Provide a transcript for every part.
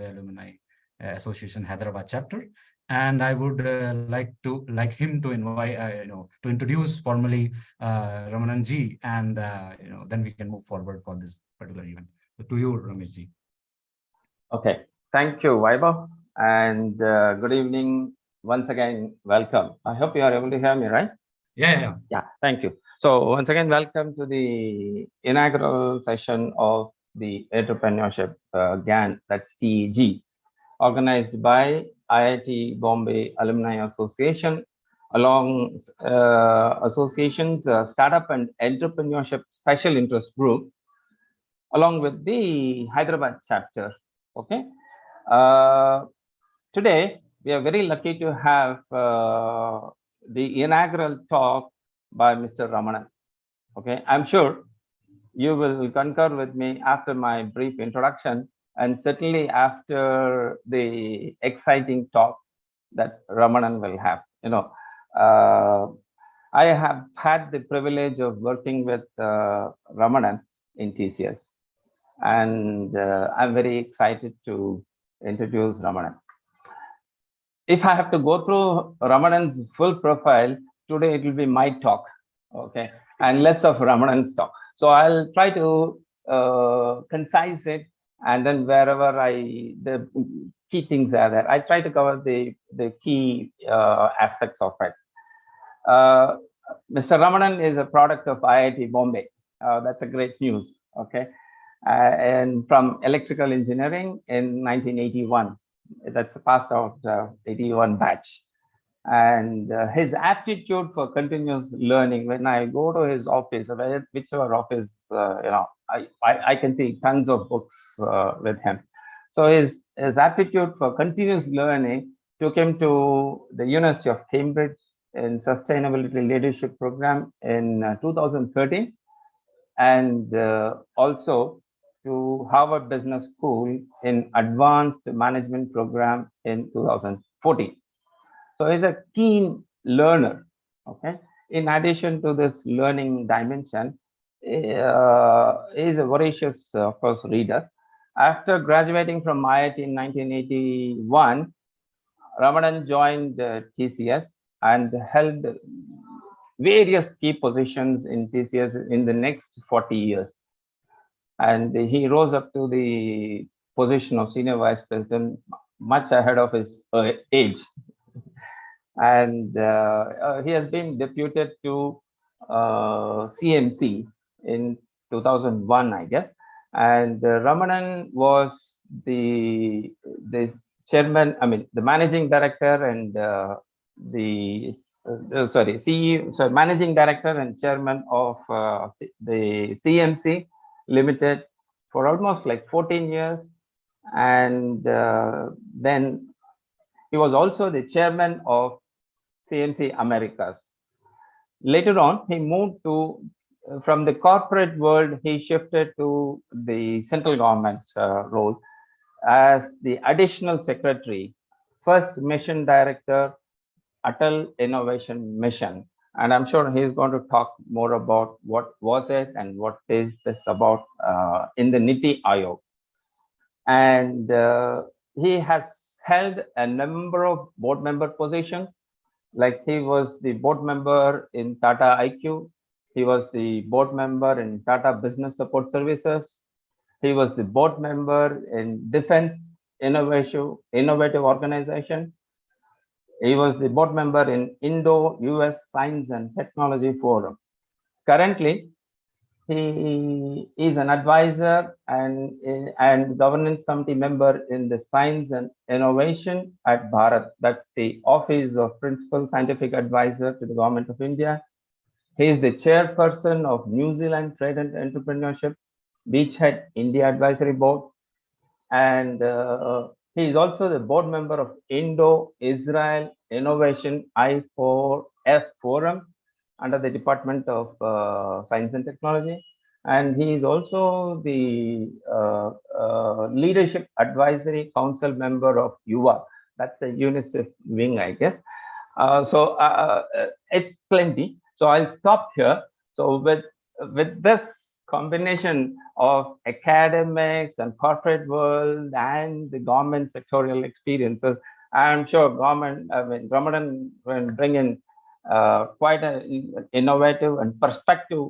Bombay Alumni Association Hyderabad chapter. And I would like him to invite, to introduce formally Ramanan ji, and then we can move forward for this particular event. So to you, Ramesh ji. Okay, thank you, Vaibhav, and good evening once again. Welcome. I hope you are able to hear me, right? Yeah. Thank you. So once again, welcome to the inaugural session of the Entrepreneurship Gyan, that's TEG, organized by IIT Bombay Alumni Association, along association's Startup and Entrepreneurship Special Interest Group, along with the Hyderabad chapter. Okay. Today, we are very lucky to have the inaugural talk by Mr. Ramanan. Okay, I'm sure you will concur with me after my brief introduction, and certainly after the exciting talk that Ramanan will have. I have had the privilege of working with Ramanan in TCS, and I'm very excited to introduce Ramanan. If I have to go through Ramanan's full profile, today it will be my talk, okay, and less of Ramanan's talk. So I'll try to concise it, and then wherever the key things are there, I try to cover the key aspects of it. Mr. Ramanan is a product of IIT Bombay. That's a great news, okay, and from electrical engineering in 1981. That's a passed out 81 batch, and his aptitude for continuous learning. When I go to his office, whichever office, I can see tons of books with him. So his aptitude for continuous learning took him to the University of Cambridge in Sustainability Leadership Program in 2013, and also to Harvard Business School in Advanced Management Program in 2014. So he's a keen learner, okay? In addition to this learning dimension, he's a voracious, of course, reader. After graduating from IIT in 1981, Ramanan joined TCS and held various key positions in TCS in the next 40 years. And he rose up to the position of senior vice president much ahead of his age. And he has been deputed to CMC in 2001, I guess. And Ramanan was the chairman, the managing director and managing director and chairman of the CMC Limited for almost like 14 years, and then he was also the chairman of CMC Americas. Later on, he moved from the corporate world, he shifted to the central government role as the additional secretary, first mission director, Atal Innovation Mission. And I'm sure he's going to talk more about what was it and what is this about in the Niti Aayog. And he has held a number of board member positions, like he was the board member in Tata IQ, he was the board member in Tata Business Support Services, he was the board member in Defense Innovative Organization, he was the board member in Indo-US Science and Technology Forum. Currently, he is an advisor and governance committee member in the Science and Innovation at Bharat. That's the Office of Principal Scientific Advisor to the Government of India. He is the chairperson of New Zealand Trade and Entrepreneurship Beachhead India Advisory Board. And he is also the board member of Indo-Israel Innovation I4F Forum under the Department of Science and Technology. And he is also the Leadership Advisory Council member of UVA. That's a UNICEF wing, I guess. So it's plenty. So I'll stop here. So with this combination of academics and corporate world and the government sectorial experiences. I'm sure Ramadan will bring in quite an innovative and perspective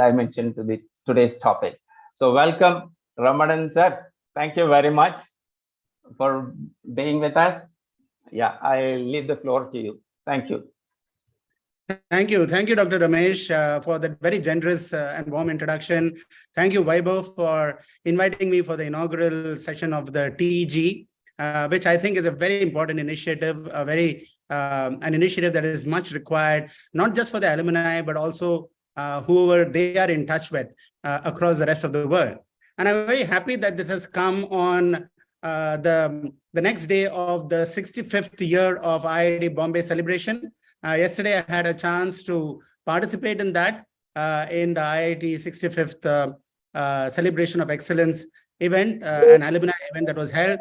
dimension to today's topic. So welcome, Ramadan sir. Thank you very much for being with us. Yeah, I leave the floor to you. Thank you. Thank you, Dr. Ramesh, for that very generous and warm introduction. Thank you, Vaibhav, for inviting me for the inaugural session of the TEG, which I think is a very important initiative, an initiative that is much required, not just for the alumni, but also whoever they are in touch with across the rest of the world. And I'm very happy that this has come on the next day of the 65th year of IIT Bombay celebration. Yesterday, I had a chance to participate in that in the IIT 65th Celebration of Excellence event, an alumni event that was held.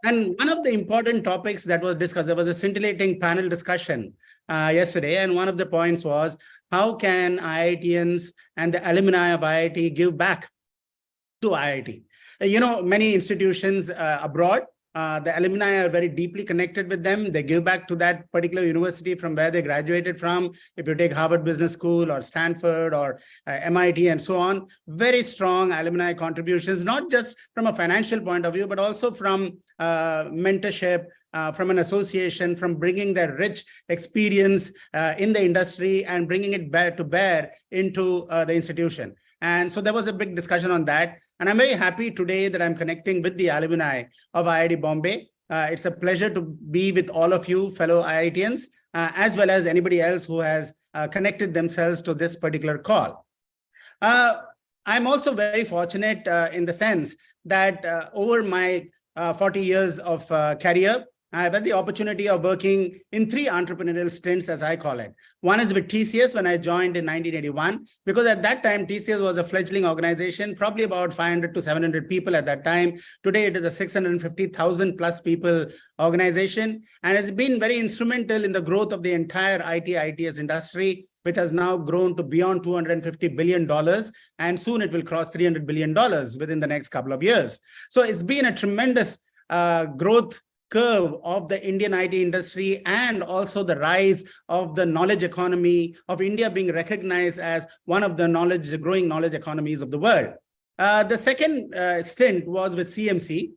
And one of the important topics that was discussed, there was a scintillating panel discussion yesterday. And one of the points was, how can IITians and the alumni of IIT give back to IIT? You know, many institutions abroad, the alumni are very deeply connected with them. They give back to that particular university from where they graduated from. If you take Harvard Business School or Stanford or MIT and so on, very strong alumni contributions, not just from a financial point of view, but also from mentorship, from an association, from bringing their rich experience in the industry and bringing it to bear into the institution. And so there was a big discussion on that. And I'm very happy today that I'm connecting with the alumni of IIT Bombay. It's a pleasure to be with all of you, fellow IITians, as well as anybody else who has connected themselves to this particular call. I'm also very fortunate in the sense that over my 40 years of career, I've had the opportunity of working in 3 entrepreneurial stints, as I call it. One is with TCS when I joined in 1981, because at that time, TCS was a fledgling organization, probably about 500 to 700 people at that time. Today, it is a 650,000 plus people organization, and has been very instrumental in the growth of the entire IT/ITS industry, which has now grown to beyond $250 billion, and soon it will cross $300 billion within the next couple of years. So it's been a tremendous growth curve of the Indian IT industry, and also the rise of the knowledge economy of India being recognized as one of the growing knowledge economies of the world. The second stint was with CMC,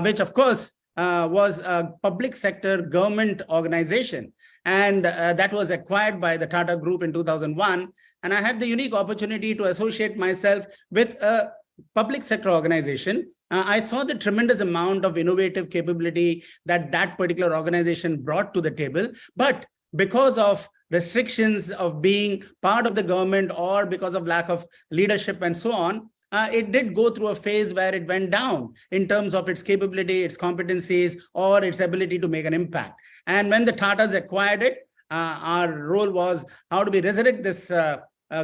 which of course was a public sector government organization. And that was acquired by the Tata Group in 2001. And I had the unique opportunity to associate myself with a public sector organization. I saw the tremendous amount of innovative capability that that particular organization brought to the table. But because of restrictions of being part of the government, or because of lack of leadership and so on, it did go through a phase where it went down in terms of its capability, its competencies, or its ability to make an impact. And when the Tatas acquired it, our role was how do we resurrect this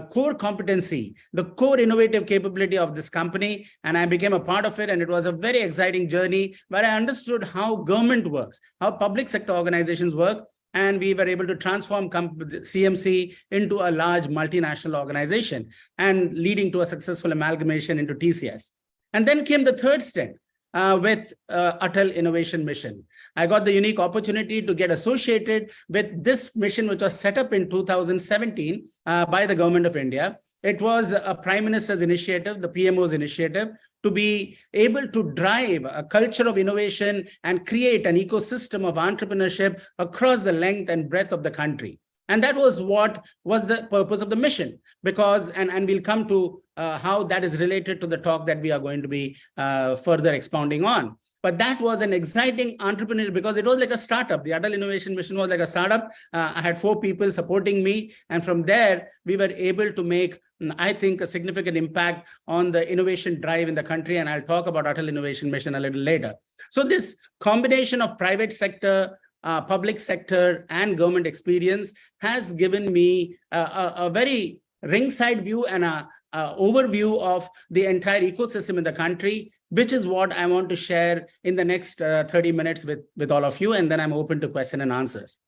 core competency, the core innovative capability of this company. And I became a part of it. And it was a very exciting journey where I understood how government works, how public sector organizations work. And we were able to transform CMC into a large multinational organization, and leading to a successful amalgamation into TCS. And then came the third stint with Atal Innovation Mission. I got the unique opportunity to get associated with this mission, which was set up in 2017 by the government of India. It was a Prime Minister's initiative, the PMO's initiative, to be able to drive a culture of innovation and create an ecosystem of entrepreneurship across the length and breadth of the country. And that was what was the purpose of the mission, because, and we'll come to how that is related to the talk that we are going to be further expounding on. But that was an exciting entrepreneur, because it was like a startup. The Atal Innovation Mission was like a startup. I had 4 people supporting me. And from there, we were able to make, I think, a significant impact on the innovation drive in the country. And I'll talk about Atal Innovation Mission a little later. So this combination of private sector, public sector, and government experience has given me a very ringside view and an overview of the entire ecosystem in the country, which is what I want to share in the next 30 minutes with all of you. And then I'm open to question and answers.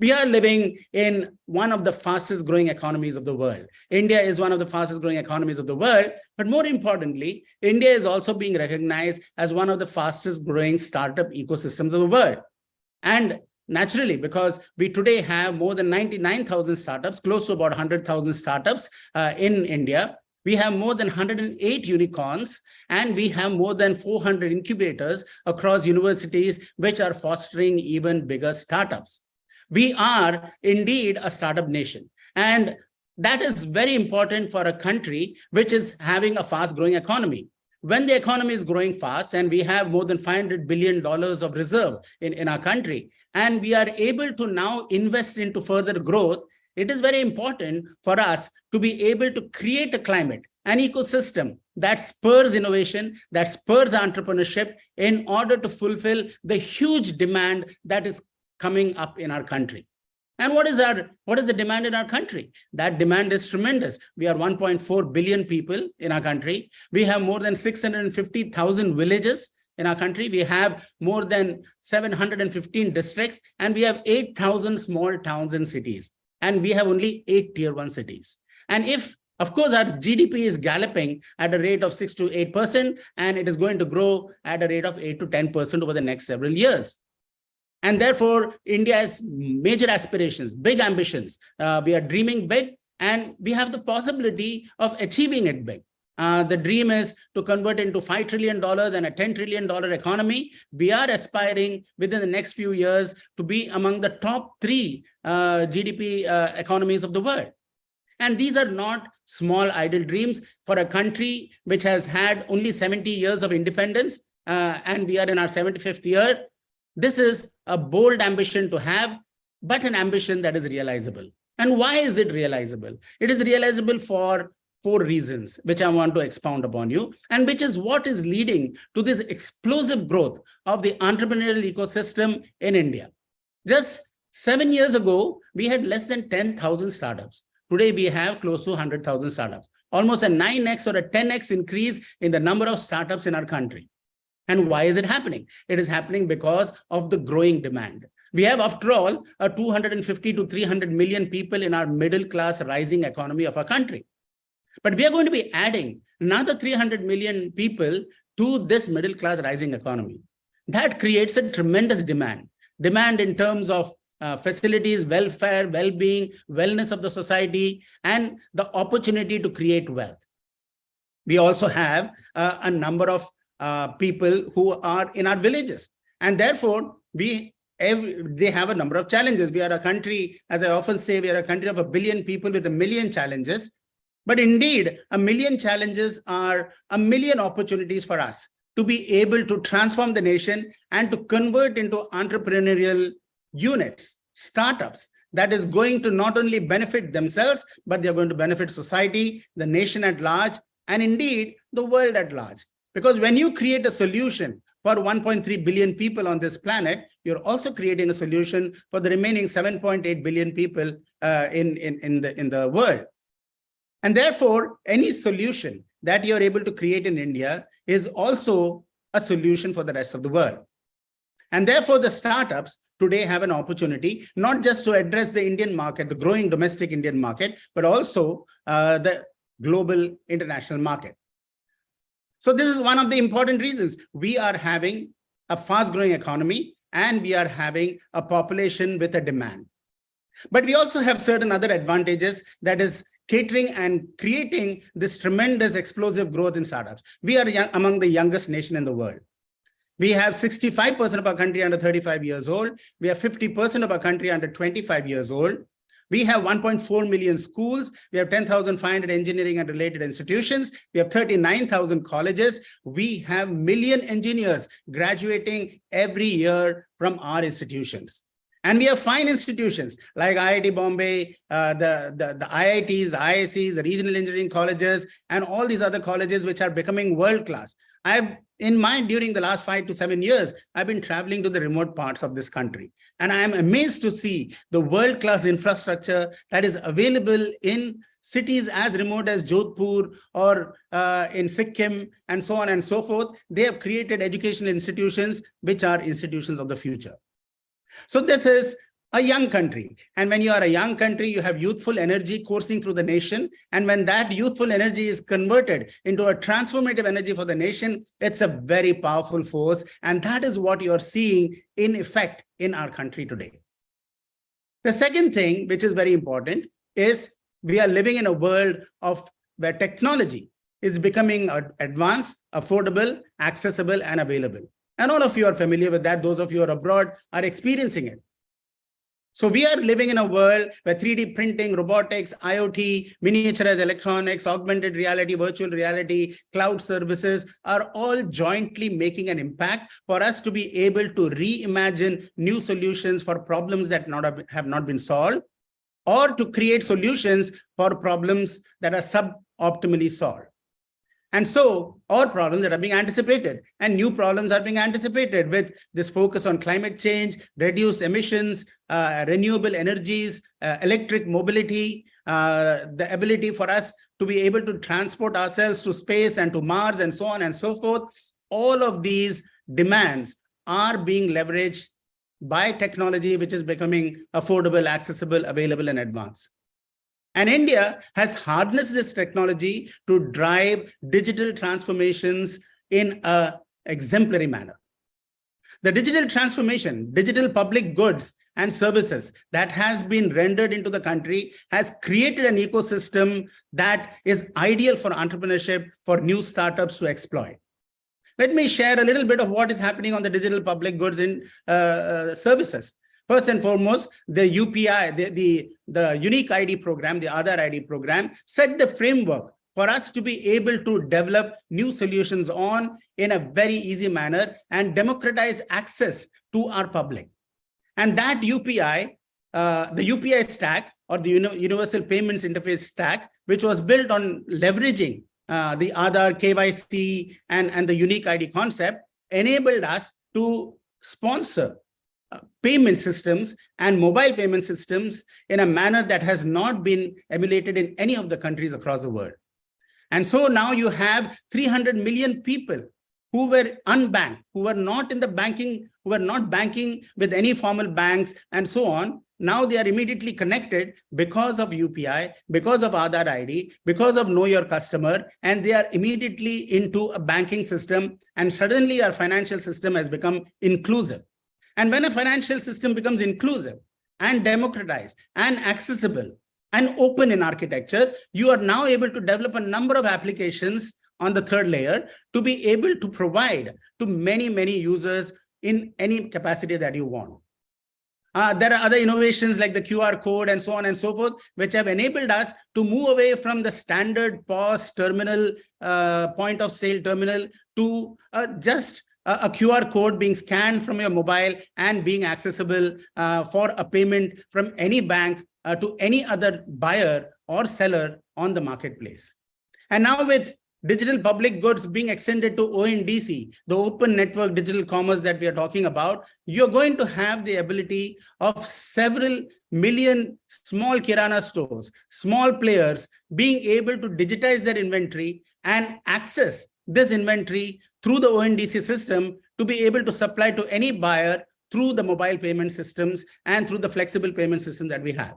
We are living in one of the fastest growing economies of the world. India is one of the fastest growing economies of the world. But more importantly, India is also being recognized as one of the fastest growing startup ecosystems of the world. And naturally, because we today have more than 99,000 startups, close to about 100,000 startups in India. We have more than 108 unicorns, and we have more than 400 incubators across universities, which are fostering even bigger startups. We are indeed a startup nation. And that is very important for a country which is having a fast growing economy. When the economy is growing fast and we have more than $500 billion of reserve in our country, and we are able to now invest into further growth, it is very important for us to be able to create a climate, an ecosystem that spurs innovation, that spurs entrepreneurship in order to fulfill the huge demand that is coming up in our country. And what is the demand in our country? That demand is tremendous. We are 1.4 billion people in our country. We have more than 650,000 villages in our country. We have more than 715 districts, and we have 8,000 small towns and cities. And we have only 8 tier 1 cities. And if, of course, our GDP is galloping at a rate of 6 to 8%, and it is going to grow at a rate of 8 to 10% over the next several years. And therefore, India has major aspirations, big ambitions. We are dreaming big, and we have the possibility of achieving it big. The dream is to convert into $5 trillion and a $10 trillion economy. We are aspiring within the next few years to be among the top 3 GDP economies of the world. And these are not small idle dreams for a country which has had only 70 years of independence, and we are in our 75th year. This is a bold ambition to have, but an ambition that is realizable. And why is it realizable? It is realizable for 4 reasons, which I want to expound upon you, and which is what is leading to this explosive growth of the entrepreneurial ecosystem in India. Just 7 years ago, we had less than 10,000 startups. Today, we have close to 100,000 startups, almost a 9x or a 10x increase in the number of startups in our country. And why is it happening? It is happening because of the growing demand. We have, after all, a 250 to 300 million people in our middle class rising economy of our country. But we are going to be adding another 300 million people to this middle class rising economy. That creates a tremendous demand in terms of facilities, welfare, well-being, wellness of the society, and the opportunity to create wealth. We also have a number of people who are in our villages, and therefore they have a number of challenges. We are a country, as I often say, we are a country of 1 billion people with 1 million challenges. But indeed, 1 million challenges are 1 million opportunities for us to be able to transform the nation and to convert into entrepreneurial units, startups, that is going to not only benefit themselves, but they're going to benefit society, the nation at large, and indeed the world at large. Because when you create a solution for 1.3 billion people on this planet, you're also creating a solution for the remaining 7.8 billion people in the world. And therefore, any solution that you're able to create in India is also a solution for the rest of the world. And therefore, the startups today have an opportunity, not just to address the Indian market, the growing domestic Indian market, but also the global international market. So this is one of the important reasons. We are having a fast-growing economy, and we are having a population with a demand. But we also have certain other advantages that is catering and creating this tremendous explosive growth in startups. We are among the youngest nation in the world. We have 65% of our country under 35 years old. We have 50% of our country under 25 years old. We have 1.4 million schools. We have 10,500 engineering and related institutions. We have 39,000 colleges. We have million engineers graduating every year from our institutions. And we have fine institutions like IIT Bombay, the IITs, the IICs, the regional engineering colleges, and all these other colleges which are becoming world-class. During the last 5 to 7 years, I've been traveling to the remote parts of this country. And I am amazed to see the world-class infrastructure that is available in cities as remote as Jodhpur or in Sikkim and so on and so forth. They have created educational institutions which are institutions of the future. So this is a young country. And when you are a young country, you have youthful energy coursing through the nation. And when that youthful energy is converted into a transformative energy for the nation, it's a very powerful force. And that is what you're seeing in effect in our country today. The second thing, which is very important, is we are living in a world of where technology is becoming advanced, affordable, accessible, and available. And all of you are familiar with that. Those of you who are abroad are experiencing it. So we are living in a world where 3D printing, robotics, IoT, miniaturized electronics, augmented reality, virtual reality, cloud services are all jointly making an impact for us to be able to reimagine new solutions for problems that have not been solved, or to create solutions for problems that are suboptimally solved. And so, all problems that are being anticipated and new problems are being anticipated with this focus on climate change, reduced emissions, renewable energies, electric mobility, the ability for us to be able to transport ourselves to space and to Mars and so on and so forth. All of these demands are being leveraged by technology, which is becoming affordable, accessible, available, and advanced. And India has harnessed this technology to drive digital transformations in an exemplary manner. The digital transformation, digital public goods and services that has been rendered into the country has created an ecosystem that is ideal for entrepreneurship, for new startups to exploit. Let me share a little bit of what is happening on the digital public goods and services. First and foremost, the UPI, the unique ID program, the Aadhaar ID program, set the framework for us to be able to develop new solutions on in a very easy manner and democratize access to our public. And that UPI, the UPI stack, or the Universal Payments Interface stack, which was built on leveraging the Aadhaar, KYC, and the unique ID concept, enabled us to sponsor payment systems and mobile payment systems in a manner that has not been emulated in any of the countries across the world. And so now you have 300 million people who were unbanked, who were not in the banking, who were not banking with any formal banks and so on. Now they are immediately connected because of UPI, because of Aadhaar ID, because of Know Your Customer, and they are immediately into a banking system. And suddenly our financial system has become inclusive. And when a financial system becomes inclusive and democratized and accessible and open in architecture, you are now able to develop a number of applications on the third layer to be able to provide to many, many users in any capacity that you want. There are other innovations like the QR code and so on and so forth, which have enabled us to move away from the standard POS terminal, point of sale terminal, to just a QR code being scanned from your mobile and being accessible for a payment from any bank to any other buyer or seller on the marketplace. And now with digital public goods being extended to ONDC, the open network digital commerce that we are talking about, you're going to have the ability of several million small Kirana stores, small players being able to digitize their inventory and access this inventory through the ONDC system to be able to supply to any buyer through the mobile payment systems and through the flexible payment system that we have.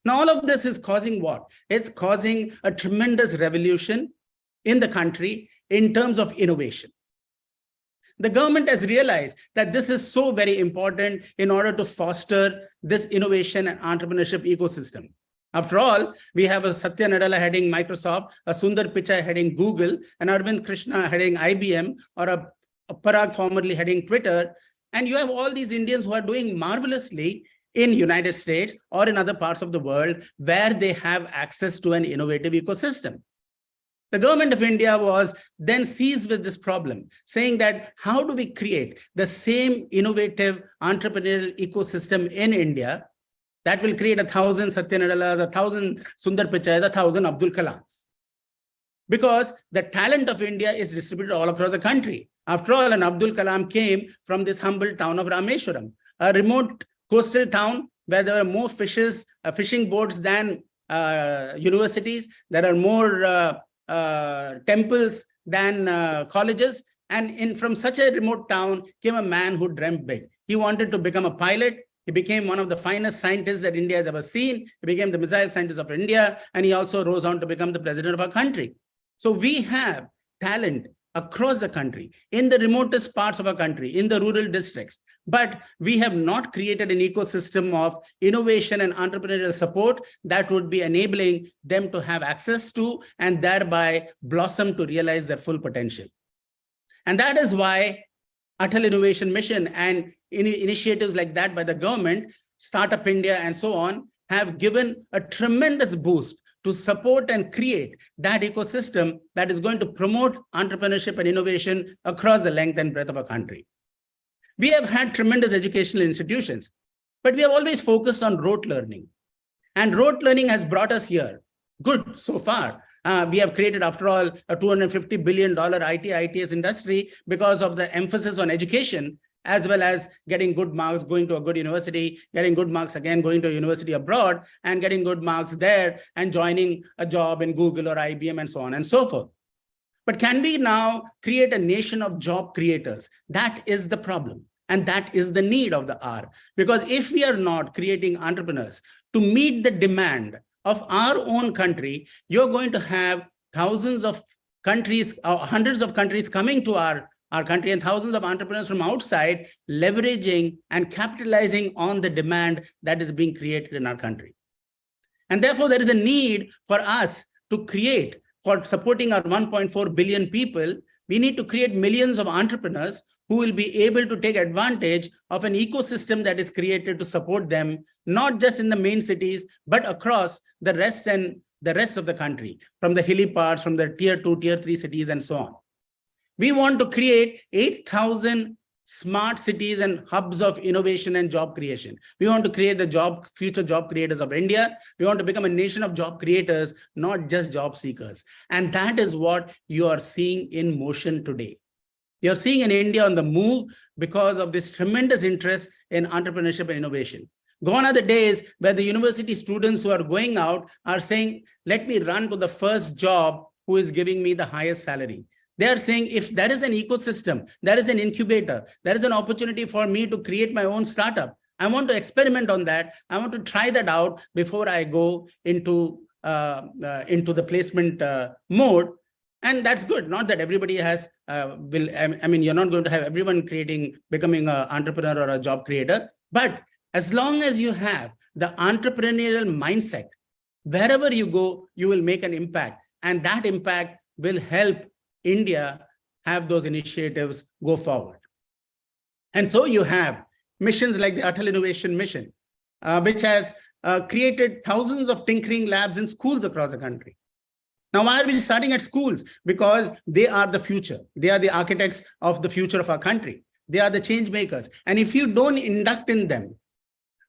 Now, all of this is causing what? It's causing a tremendous revolution in the country in terms of innovation. The government has realized that this is so very important in order to foster this innovation and entrepreneurship ecosystem. After all, we have a Satya Nadella heading Microsoft, a Sundar Pichai heading Google, an Arvind Krishna heading IBM, or a Parag formerly heading Twitter. And you have all these Indians who are doing marvelously in United States or in other parts of the world where they have access to an innovative ecosystem. The government of India was then seized with this problem, saying that how do we create the same innovative entrepreneurial ecosystem in India that will create 1,000 Satya Nadellas, 1,000 Sundar Pichais, 1,000 Abdul Kalams? Because the talent of India is distributed all across the country. After all, an Abdul Kalam came from this humble town of Rameshwaram, a remote coastal town where there are more fishing boats than universities. There are more temples than colleges. And from such a remote town came a man who dreamt big. He wanted to become a pilot. He became one of the finest scientists that India has ever seen. He became the missile scientist of India, and he also rose on to become the president of our country. So we have talent across the country, in the remotest parts of our country, in the rural districts. But we have not created an ecosystem of innovation and entrepreneurial support that would be enabling them to have access to and thereby blossom to realize their full potential. And that is why Atal Innovation Mission and initiatives like that by the government, Startup India and so on, have given a tremendous boost to support and create that ecosystem that is going to promote entrepreneurship and innovation across the length and breadth of our country. We have had tremendous educational institutions, but we have always focused on rote learning. And rote learning has brought us here. Good so far. We have created, after all, a $250 billion IT/ITS industry because of the emphasis on education, as well as getting good marks, going to a good university, getting good marks again, going to a university abroad, and getting good marks there, and joining a job in Google or IBM, and so on and so forth. But can we now create a nation of job creators? That is the problem. And that is the need of the hour. Because if we are not creating entrepreneurs to meet the demand of our own country, you're going to have thousands of countries, hundreds of countries coming to our country, and thousands of entrepreneurs from outside leveraging and capitalizing on the demand that is being created in our country. And therefore, there is a need for us to create, for supporting our 1.4 billion people, we need to create millions of entrepreneurs who will be able to take advantage of an ecosystem that is created to support them, not just in the main cities, but across the rest of the country, from the hilly parts, from the tier 2, tier 3 cities, and so on. We want to create 8,000 smart cities and hubs of innovation and job creation. We want to create the future job creators of India. We want to become a nation of job creators, not just job seekers. And that is what you are seeing in motion today. You're seeing in India on the move because of this tremendous interest in entrepreneurship and innovation. Gone are the days where the university students who are going out are saying, let me run to the first job who is giving me the highest salary. They are saying, if there is an ecosystem, there is an incubator, there is an opportunity for me to create my own startup, I want to experiment on that. I want to try that out before I go into the placement mode. And that's good. Not that everybody has, you're not going to have everyone becoming an entrepreneur or a job creator. But as long as you have the entrepreneurial mindset, wherever you go, you will make an impact. And that impact will help India have those initiatives go forward. And so you have missions like the Atal Innovation Mission, which has created thousands of tinkering labs in schools across the country. Now, why are we starting at schools? Because they are the future. They are the architects of the future of our country. They are the change makers. And if you don't induct in them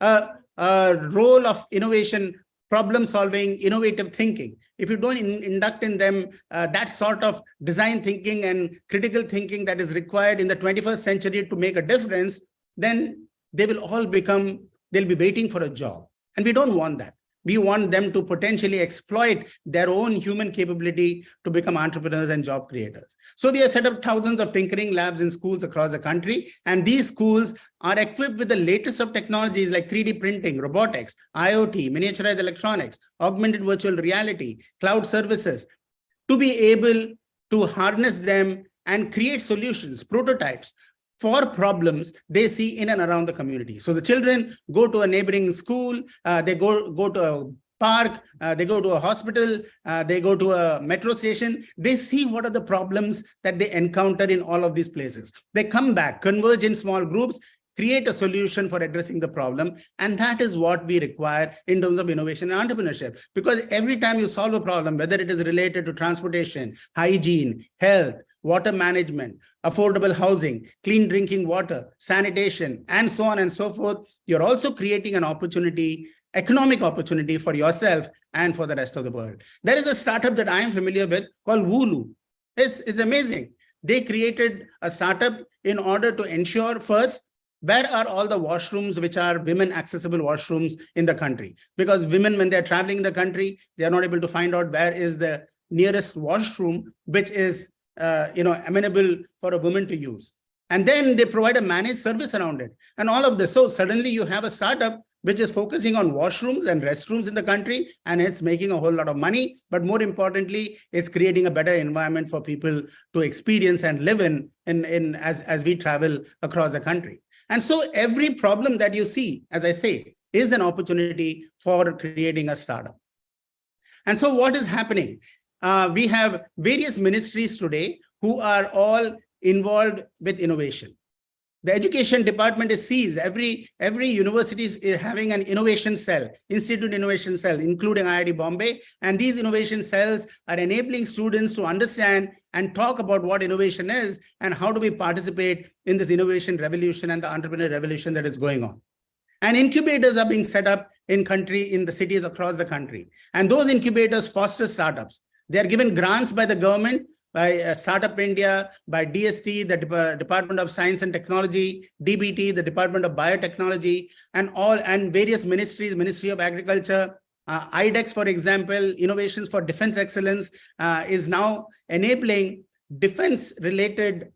a role of innovation, problem solving, innovative thinking, if you don't induct in them that sort of design thinking and critical thinking that is required in the 21st century to make a difference, then they will all they'll be waiting for a job. And we don't want that. We want them to potentially exploit their own human capability to become entrepreneurs and job creators. So we have set up thousands of tinkering labs in schools across the country. And these schools are equipped with the latest of technologies like 3D printing, robotics, IoT, miniaturized electronics, augmented virtual reality, cloud services, to be able to harness them and create solutions, prototypes, for problems they see in and around the community. So the children go to a neighboring school, they go to a park, they go to a hospital, they go to a metro station, they see what are the problems that they encounter in all of these places. They come back, converge in small groups, create a solution for addressing the problem. And that is what we require in terms of innovation and entrepreneurship. Because every time you solve a problem, whether it is related to transportation, hygiene, health, water management, affordable housing, clean drinking water, sanitation, and so on and so forth, you're also creating an opportunity, economic opportunity for yourself and for the rest of the world. There is a startup that I am familiar with called Wooloo. It's amazing. They created a startup in order to ensure, first, where are all the washrooms which are women accessible washrooms in the country? Because women, when they're traveling in the country, they are not able to find out where is the nearest washroom, which is amenable for a woman to use. And then they provide a managed service around it and all of this. So suddenly you have a startup which is focusing on washrooms and restrooms in the country, and it's making a whole lot of money. But more importantly, it's creating a better environment for people to experience and live in as we travel across the country. And so every problem that you see, as I say, is an opportunity for creating a startup. And so what is happening? We have various ministries today who are all involved with innovation. The education department is seized. Every university is having an innovation cell, institute innovation cell, including IIT Bombay. And these innovation cells are enabling students to understand and talk about what innovation is and how do we participate in this innovation revolution and the entrepreneurial revolution that is going on. And incubators are being set up in the cities across the country. And those incubators foster startups. They are given grants by the government, by Startup India, by DST, the Department of Science and Technology, DBT, the Department of Biotechnology, and various ministries, Ministry of Agriculture, IDEX, for example, Innovations for Defense Excellence, is now enabling defense-related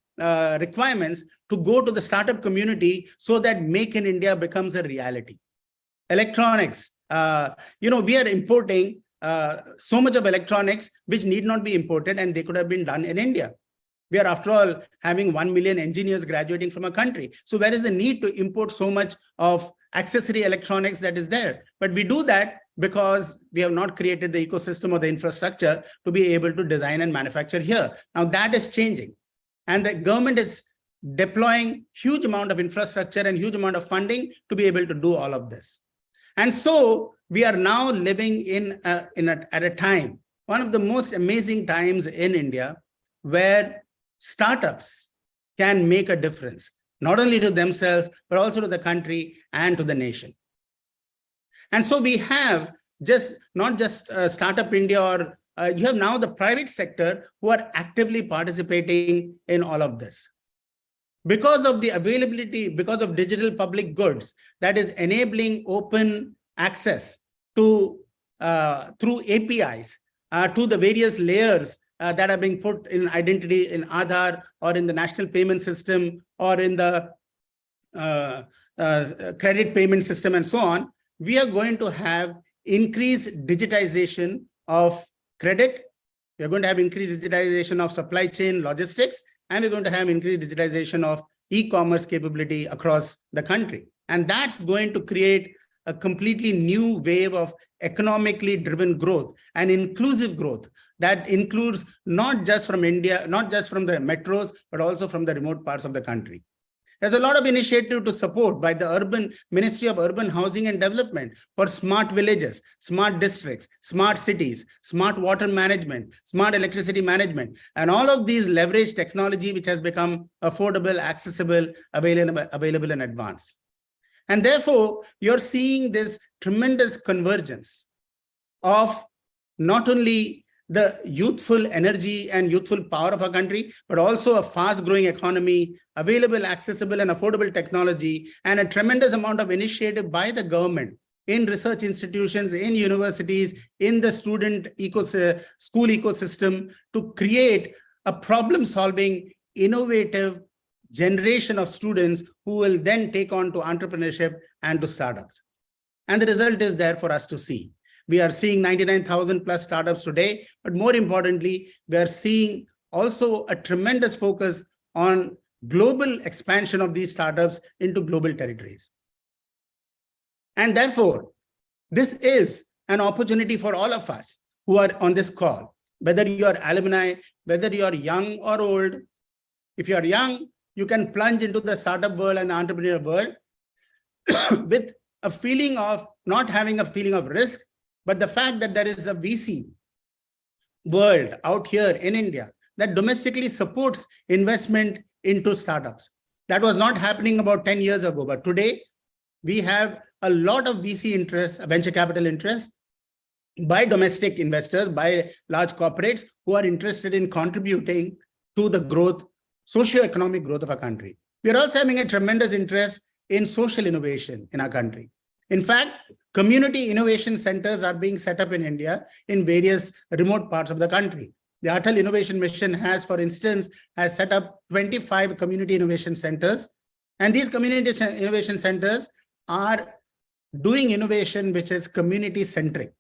requirements to go to the startup community so that Make in India becomes a reality. Electronics, we are importing so much of electronics which need not be imported, and they could have been done in India. We are, after all, having 1 million engineers graduating from a country. So where is the need to import so much of accessory electronics that is there? But we do that because we have not created the ecosystem or the infrastructure to be able to design and manufacture here. Now that is changing. And the government is deploying huge amount of infrastructure and huge amount of funding to be able to do all of this. And so we are now living at a time, one of the most amazing times in India, where startups can make a difference, not only to themselves, but also to the country and to the nation. And so we have not just Startup India, or you have now the private sector who are actively participating in all of this. Because of the availability, because of digital public goods that is enabling open access to through APIs to the various layers that are being put in identity in Aadhaar or in the national payment system or in the credit payment system and so on, we are going to have increased digitization of credit. We're going to have increased digitization of supply chain logistics, and we're going to have increased digitization of e-commerce capability across the country. And that's going to create a completely new wave of economically driven growth and inclusive growth that includes not just from India, not just from the metros, but also from the remote parts of the country. There's a lot of initiative to support by the Ministry of Urban Housing and Development for smart villages, smart districts, smart cities, smart water management, smart electricity management, and all of these leverage technology which has become affordable, accessible, available in advance. And therefore, you're seeing this tremendous convergence of not only the youthful energy and youthful power of our country, but also a fast-growing economy, available, accessible, and affordable technology, and a tremendous amount of initiative by the government in research institutions, in universities, in the student school ecosystem to create a problem-solving, innovative generation of students who will then take on to entrepreneurship and to startups. And the result is there for us to see. We are seeing 99,000 plus startups today, but more importantly, we are seeing also a tremendous focus on global expansion of these startups into global territories. And therefore, this is an opportunity for all of us who are on this call, whether you are alumni, whether you are young or old. If you are young, you can plunge into the startup world and the entrepreneurial world with a feeling of not having a feeling of risk, but the fact that there is a VC world out here in India that domestically supports investment into startups. That was not happening about 10 years ago, but today we have a lot of VC interest, venture capital interest by domestic investors, by large corporates who are interested in contributing to the growth, socio-economic growth of our country. We are also having a tremendous interest in social innovation in our country. In fact, community innovation centers are being set up in India in various remote parts of the country. The Atal Innovation Mission has, for instance, has set up 25 community innovation centers. And these community innovation centers are doing innovation which is community-centric.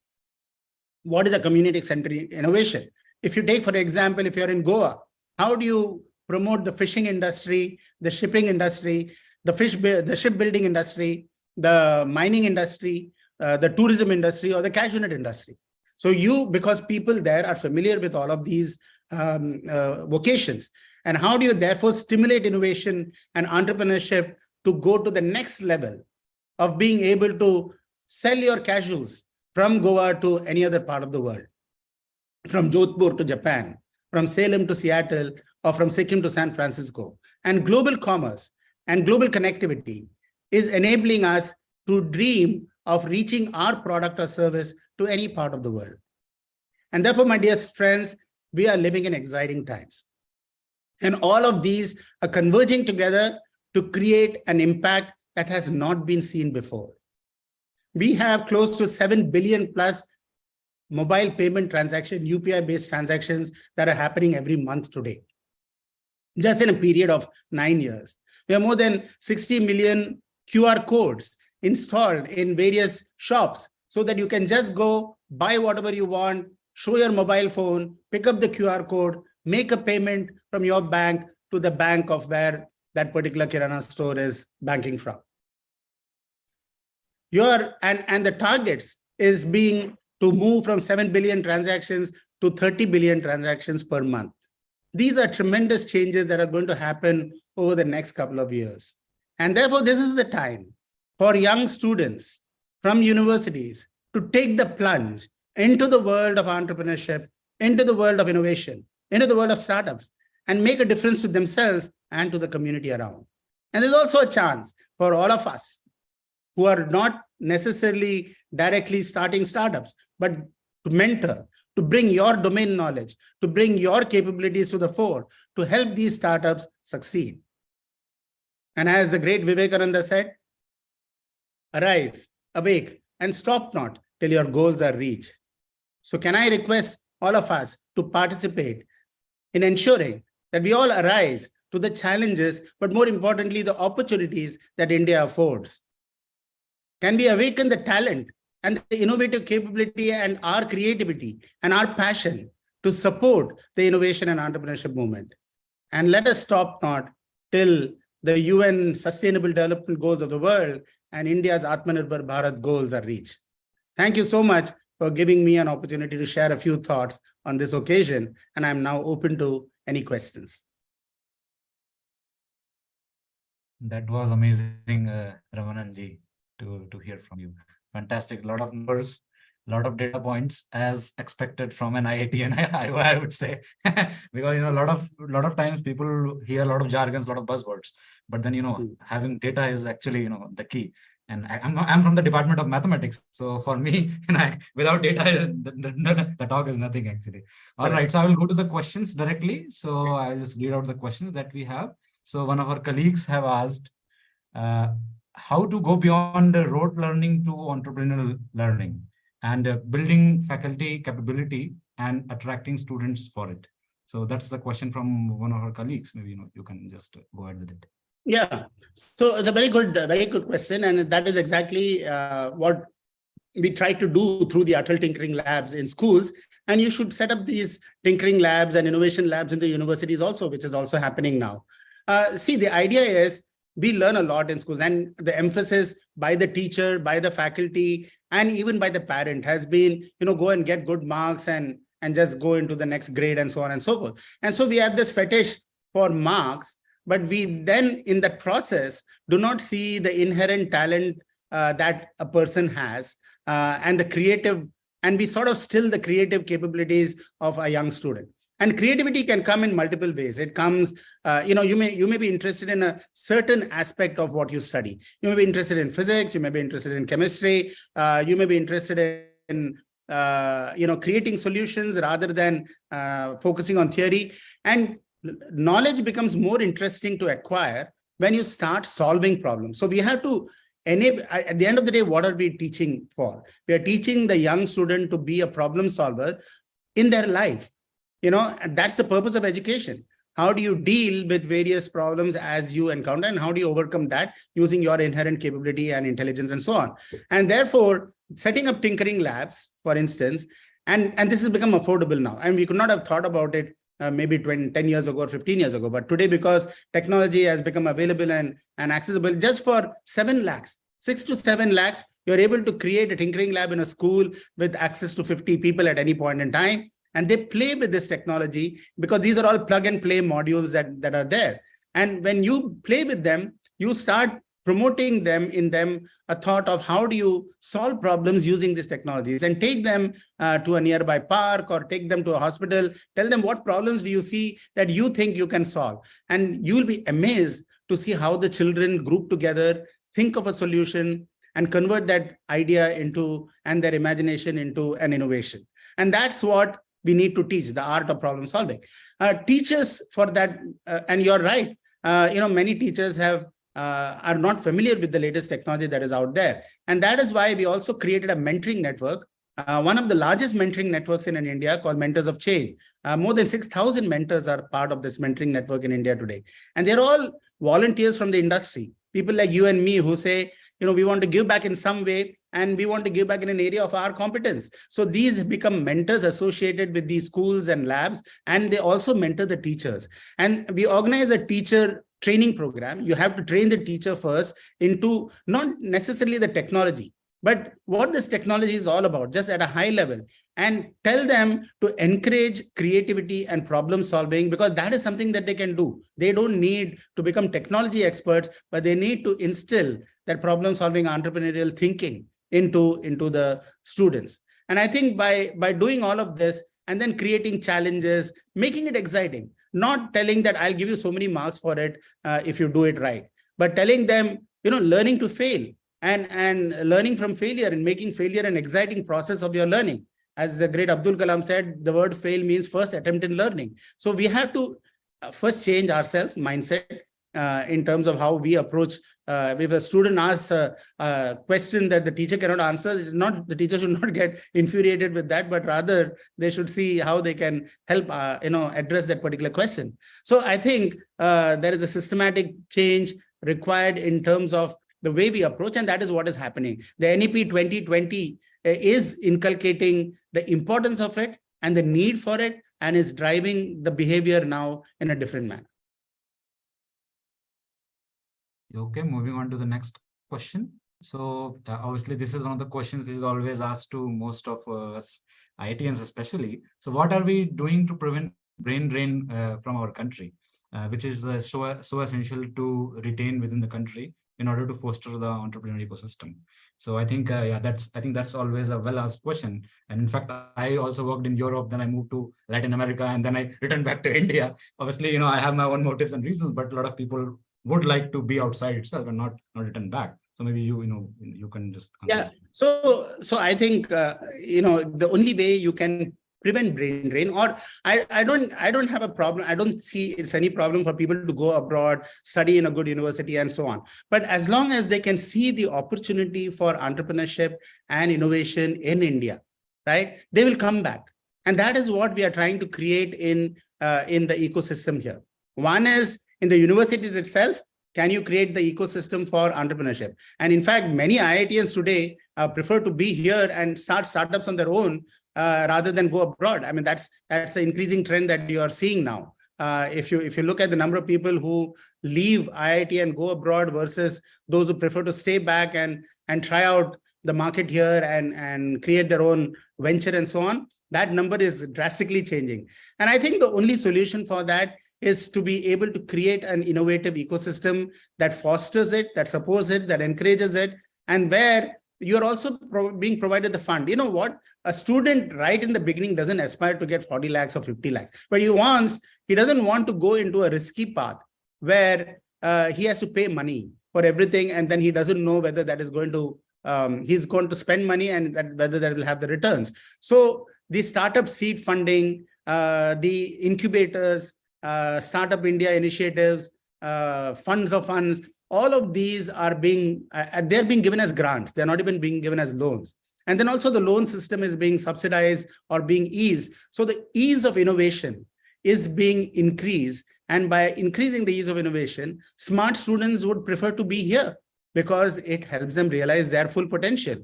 What is a community-centric innovation? If you take, for example, if you're in Goa, how do you promote the fishing industry, the shipping industry, the shipbuilding industry, the mining industry, the tourism industry, or the cashew nut industry? So because people there are familiar with all of these vocations, and how do you therefore stimulate innovation and entrepreneurship to go to the next level of being able to sell your cashews from Goa to any other part of the world, from Jodhpur to Japan, from Salem to Seattle, or from Sikkim to San Francisco? And global commerce and global connectivity is enabling us to dream of reaching our product or service to any part of the world. And therefore, my dear friends, we are living in exciting times. And all of these are converging together to create an impact that has not been seen before. We have close to 7 billion plus mobile payment transaction, UPI-based transactions that are happening every month today, just in a period of 9 years. We have more than 60 million QR codes installed in various shops so that you can just go buy whatever you want, show your mobile phone, pick up the QR code, make a payment from your bank to the bank of where that particular Kirana store is banking from. And the targets is being to move from 7 billion transactions to 30 billion transactions per month. These are tremendous changes that are going to happen over the next couple of years. And therefore, this is the time for young students from universities to take the plunge into the world of entrepreneurship, into the world of innovation, into the world of startups, and make a difference to themselves and to the community around. And there's also a chance for all of us who are not necessarily directly starting startups, but to mentor, to bring your domain knowledge, to bring your capabilities to the fore, to help these startups succeed. And as the great Vivekananda said, arise, awake, and stop not till your goals are reached. So can I request all of us to participate in ensuring that we all arise to the challenges, but more importantly, the opportunities that India affords? Can we awaken the talent and the innovative capability and our creativity and our passion to support the innovation and entrepreneurship movement? And let us stop not till the UN Sustainable Development Goals of the world and India's Atmanirbhar Bharat goals are reached. Thank you so much for giving me an opportunity to share a few thoughts on this occasion, and I'm now open to any questions. That was amazing, Ramananji, to hear from you. Fantastic. A lot of numbers, a lot of data points, as expected from an IIT and I would say, because a lot of times people hear a lot of jargons, a lot of buzzwords, but then having data is actually the key. And I'm from the Department of Mathematics, so for me, without data, the talk is nothing actually. All right, so I will go to the questions directly. So I'll just read out the questions that we have. So one of our colleagues have asked, how to go beyond the rote learning to entrepreneurial learning and building faculty capability and attracting students for it. So that's the question from one of our colleagues. Maybe you can just go ahead with it. Yeah, so it's a very good question, and that is exactly what we try to do through the Atal Tinkering Labs in schools. And you should set up these tinkering labs and innovation labs in the universities also, which is also happening now. See, the idea is we learn a lot in schools, and the emphasis by the teacher, by the faculty, and even by the parent has been, go and get good marks and just go into the next grade and so on and so forth. And so we have this fetish for marks, but we then in that process do not see the inherent talent that a person has and the creative, and we sort of still the creative capabilities of a young student. And creativity can come in multiple ways. It comes, you may be interested in a certain aspect of what you study. You may be interested in physics, you may be interested in chemistry, you may be interested in creating solutions rather than focusing on theory. And knowledge becomes more interesting to acquire when you start solving problems. So we have to enable, at the end of the day, what are we teaching for? We are teaching the young student to be a problem solver in their life. And that's the purpose of education. How do you deal with various problems as you encounter, and how do you overcome that using your inherent capability and intelligence and so on? And therefore, setting up tinkering labs, for instance, and this has become affordable now. And we could not have thought about it maybe 10 years ago or 15 years ago. But today, because technology has become available and accessible, just for 7 lakhs, 6 to 7 lakhs, you're able to create a tinkering lab in a school with access to 50 people at any point in time. And they play with this technology because these are all plug and play modules that are there. And when you play with them, you start promoting in them a thought of how do you solve problems using these technologies, and take them to a nearby park or take them to a hospital, tell them what problems do you see that you think you can solve. And you will be amazed to see how the children group together, think of a solution, and convert that idea into, and their imagination into, an innovation. And that's what we need to teach, the art of problem solving. Teachers for that, and you're right, many teachers are not familiar with the latest technology that is out there. And that is why we also created a mentoring network, one of the largest mentoring networks in India, called Mentors of Change. More than 6,000 mentors are part of this mentoring network in India today. And they're all volunteers from the industry, people like you and me who say, we want to give back in some way, and we want to give back in an area of our competence. So these become mentors associated with these schools and labs, and they also mentor the teachers. And we organize a teacher training program. You have to train the teacher first into not necessarily the technology, but what this technology is all about, just at a high level, and tell them to encourage creativity and problem solving, because that is something that they can do. They don't need to become technology experts, but they need to instill that problem solving, entrepreneurial thinking into the students. And I think by doing all of this and then creating challenges, making it exciting, not telling that I'll give you so many marks for it if you do it right, but telling them, learning to fail and learning from failure, and making failure an exciting process of your learning. As the great Abdul Kalam said, the word fail means first attempt in learning. So we have to first change ourselves, mindset, in terms of how we approach. If a student asks a question that the teacher cannot answer, the teacher should not get infuriated with that, but rather they should see how they can help, address that particular question. So I think there is a systematic change required in terms of the way we approach, and that is what is happening. The NEP 2020 is inculcating the importance of it and the need for it, and is driving the behavior now in a different manner. Okay, moving on to the next question. So obviously, this is one of the questions which is always asked to most of us, IITians especially. So what are we doing to prevent brain drain from our country, which is so essential to retain within the country in order to foster the entrepreneurial ecosystem? So I think, that's always a well-asked question. And in fact, I also worked in Europe, then I moved to Latin America, and then I returned back to India. Obviously, I have my own motives and reasons, but a lot of people would like to be outside itself and not return back. So maybe you can just answer. Yeah. So I think the only way you can prevent brain drain, or I don't have a problem. I don't see it's any problem for people to go abroad, study in a good university, and so on. But as long as they can see the opportunity for entrepreneurship and innovation in India, right, they will come back. And that is what we are trying to create in the ecosystem here. One is, in the universities itself, can you create the ecosystem for entrepreneurship? And in fact, many IITians today prefer to be here and start startups on their own rather than go abroad. I mean, that's an increasing trend that you are seeing now. If you look at the number of people who leave IIT and go abroad versus those who prefer to stay back and try out the market here and create their own venture and so on, that number is drastically changing. And I think the only solution for that is to be able to create an innovative ecosystem that fosters it, that supports it, that encourages it, and where you're also being provided the fund. You know what? A student right in the beginning doesn't aspire to get 40 lakhs or 50 lakhs, but he doesn't want to go into a risky path where he has to pay money for everything, and then he doesn't know whether that is going to, he's going to spend money and whether that will have the returns. So the startup seed funding, the incubators, Startup India initiatives, funds of funds, all of these are they're being given as grants. They're not even being given as loans. And then also the loan system is being subsidized or being eased. So the ease of innovation is being increased. And by increasing the ease of innovation, smart students would prefer to be here because it helps them realize their full potential.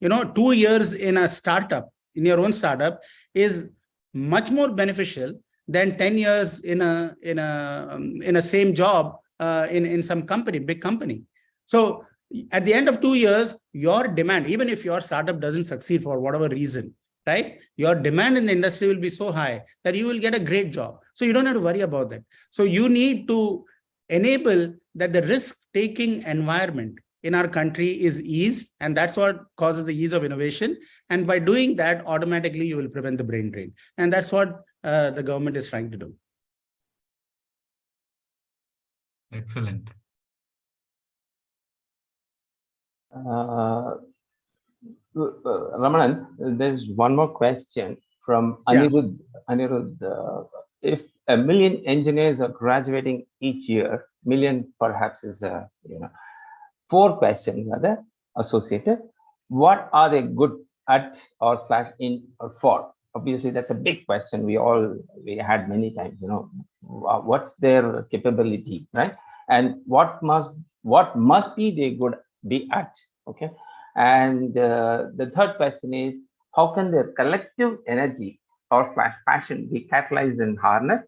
2 years in a startup, in your own startup, is much more beneficial than 10 years in a same job in some company, big company. So at the end of 2 years, your demand, even if your startup doesn't succeed for whatever reason, right? Your demand in the industry will be so high that you will get a great job. So you don't have to worry about that. So you need to enable that the risk-taking environment in our country is eased, and that's what causes the ease of innovation. And by doing that, automatically you will prevent the brain drain. And that's what the government is trying to do. Excellent. Ramanan, there's one more question from Anirudh. Anirudh, if 1 million engineers are graduating each year, million perhaps is 4 questions are there associated. What are they good at or /in or for? Obviously, that's a big question. We had many times. What's their capability, right? And what must be they be at? Okay. And the third question is, how can their collective energy or passion be catalyzed and harnessed?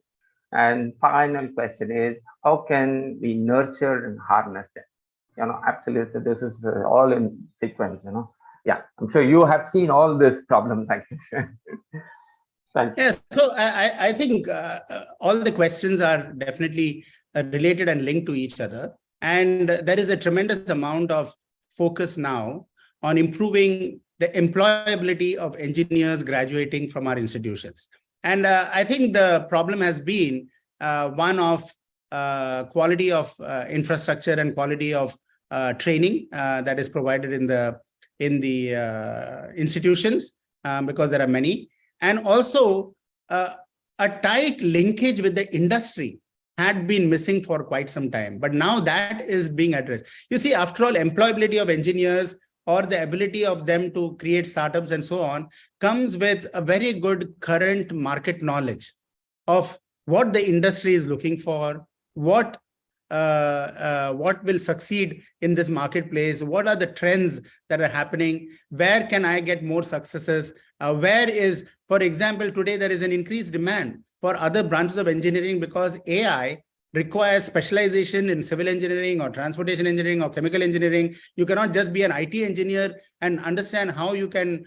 And final question is, how can we nurture and harness them? Absolutely, this is all in sequence. Yeah, I'm sure you have seen all these problems. I can share. Yes, so I think all the questions are definitely related and linked to each other. And there is a tremendous amount of focus now on improving the employability of engineers graduating from our institutions. And I think the problem has been one of quality of infrastructure and quality of training that is provided in the institutions, because there are many. And also a tight linkage with the industry had been missing for quite some time. But now that is being addressed. You see, after all, employability of engineers or the ability of them to create startups and so on comes with a very good current market knowledge of what the industry is looking for, what will succeed in this marketplace, what are the trends that are happening, where can I get more successes, where is, for example, today there is an increased demand for other branches of engineering because AI requires specialization in civil engineering or transportation engineering or chemical engineering. You cannot just be an IT engineer and understand how you can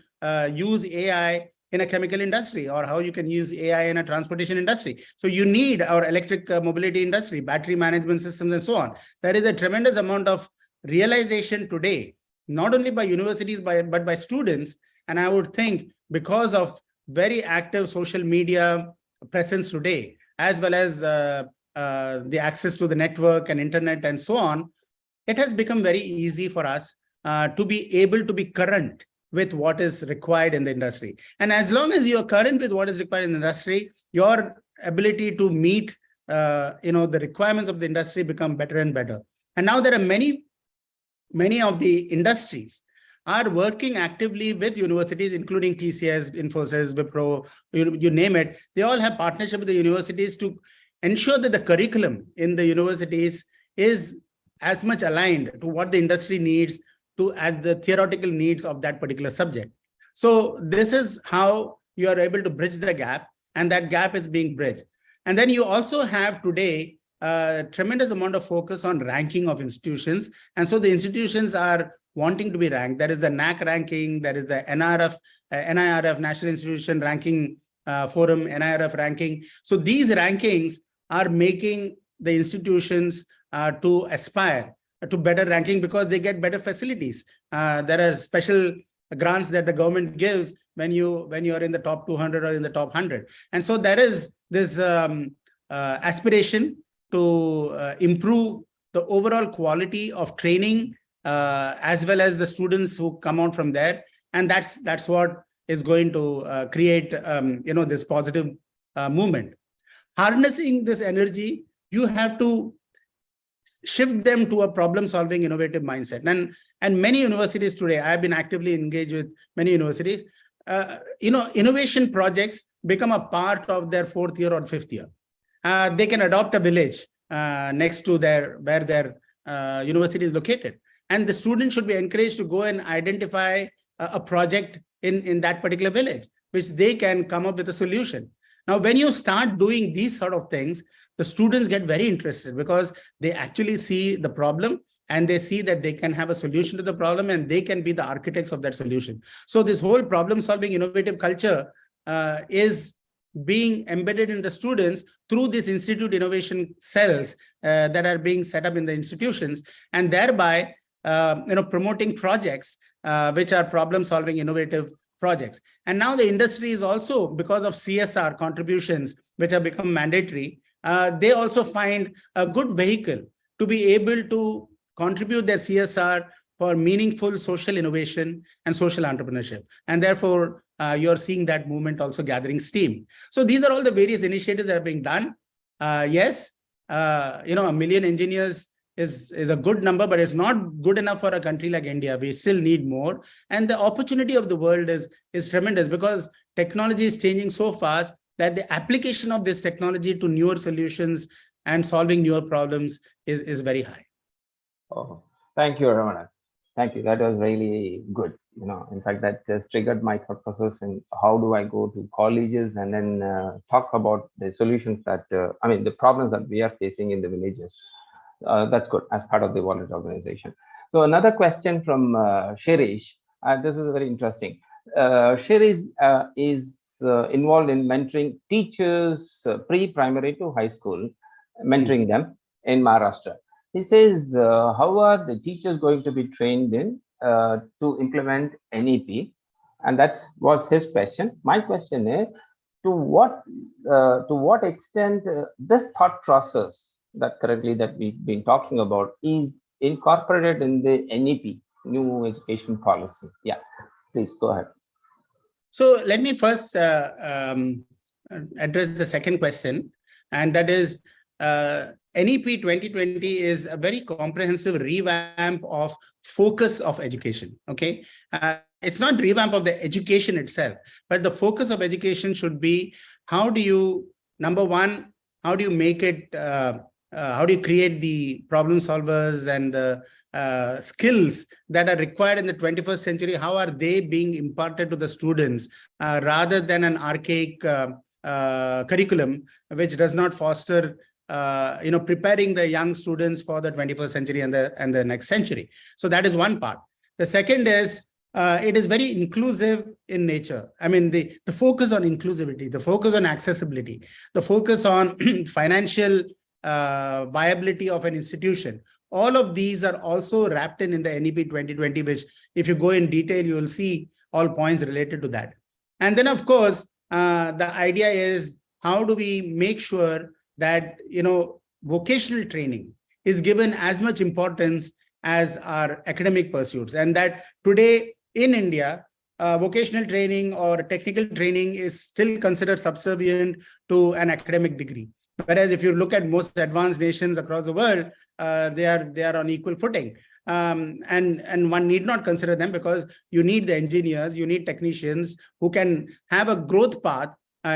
use AI in a chemical industry or how you can use AI in a transportation industry. So you need our electric mobility industry, battery management systems, and so on. There is a tremendous amount of realization today, not only by universities, but by students. And I would think because of very active social media presence today, as well as the access to the network and internet and so on, it has become very easy for us to be able to be current with what is required in the industry. And as long as you're current with what is required in the industry, your ability to meet the requirements of the industry become better and better. And now there are many of the industries are working actively with universities, including TCS, Infosys, Wipro, you name it. They all have partnership with the universities to ensure that the curriculum in the universities is as much aligned to what the industry needs as the theoretical needs of that particular subject. So this is how you are able to bridge the gap, and that gap is being bridged. And then you also have today a tremendous amount of focus on ranking of institutions. And so the institutions are wanting to be ranked. There is the NAC ranking, there is the NIRF, National Institution Ranking Forum, NIRF ranking. So these rankings are making the institutions to aspire to better ranking because they get better facilities. There are special grants that the government gives when you are in the top 200 or in the top 100. And so there is this aspiration to improve the overall quality of training as well as the students who come out from there. And that's what is going to create this positive movement. Harnessing this energy, you have to shift them to a problem-solving, innovative mindset. And many universities today, I've been actively engaged with many universities, innovation projects become a part of their 4th year or 5th year. They can adopt a village next to where their university is located. And the students should be encouraged to go and identify a project in that particular village, which they can come up with a solution. Now, when you start doing these sort of things, the students get very interested because they actually see the problem and they see that they can have a solution to the problem and they can be the architects of that solution. So this whole problem-solving innovative culture is being embedded in the students through these institute innovation cells that are being set up in the institutions, and thereby promoting projects which are problem-solving innovative projects. And now the industry is also, because of CSR contributions, which have become mandatory, they also find a good vehicle to be able to contribute their CSR for meaningful social innovation and social entrepreneurship. And therefore, you're seeing that movement also gathering steam. So these are all the various initiatives that are being done. Yes, 1 million engineers is a good number, but it's not good enough for a country like India. We still need more. And the opportunity of the world is tremendous because technology is changing so fast that the application of this technology to newer solutions and solving newer problems is very high. Oh, thank you, Ramana. Thank you. That was really good. In fact, that just triggered my thought process in how do I go to colleges and then talk about the solutions that, the problems that we are facing in the villages. That's good as part of the volunteer organization. So another question from Shirish. This is very interesting. Shirish is involved in mentoring teachers pre-primary to high school, mentoring them in Maharashtra. He says, how are the teachers going to be trained in to implement NEP? And that was his question. My question is, to what extent this thought process that currently that we've been talking about is incorporated in the NEP, new education policy? Yeah, please go ahead. So let me first address the second question, and that is NEP 2020 is a very comprehensive revamp of focus of education. Okay, it's not revamp of the education itself, but the focus of education should be how do you, number one, how do you make it, how do you create the problem solvers and the skills that are required in the 21st century? How are they being imparted to the students rather than an archaic curriculum which does not foster preparing the young students for the 21st century and the next century. So that is one part. The second is it is very inclusive in nature. I mean, the focus on inclusivity, the focus on accessibility, the focus on financial viability of an institution. All of these are also wrapped in the NEP 2020, which if you go in detail, you will see all points related to that. And then, of course, the idea is how do we make sure that vocational training is given as much importance as our academic pursuits, and that today in India, vocational training or technical training is still considered subservient to an academic degree. Whereas if you look at most advanced nations across the world, they are on equal footing. And one need not consider them because you need the engineers, you need technicians who can have a growth path.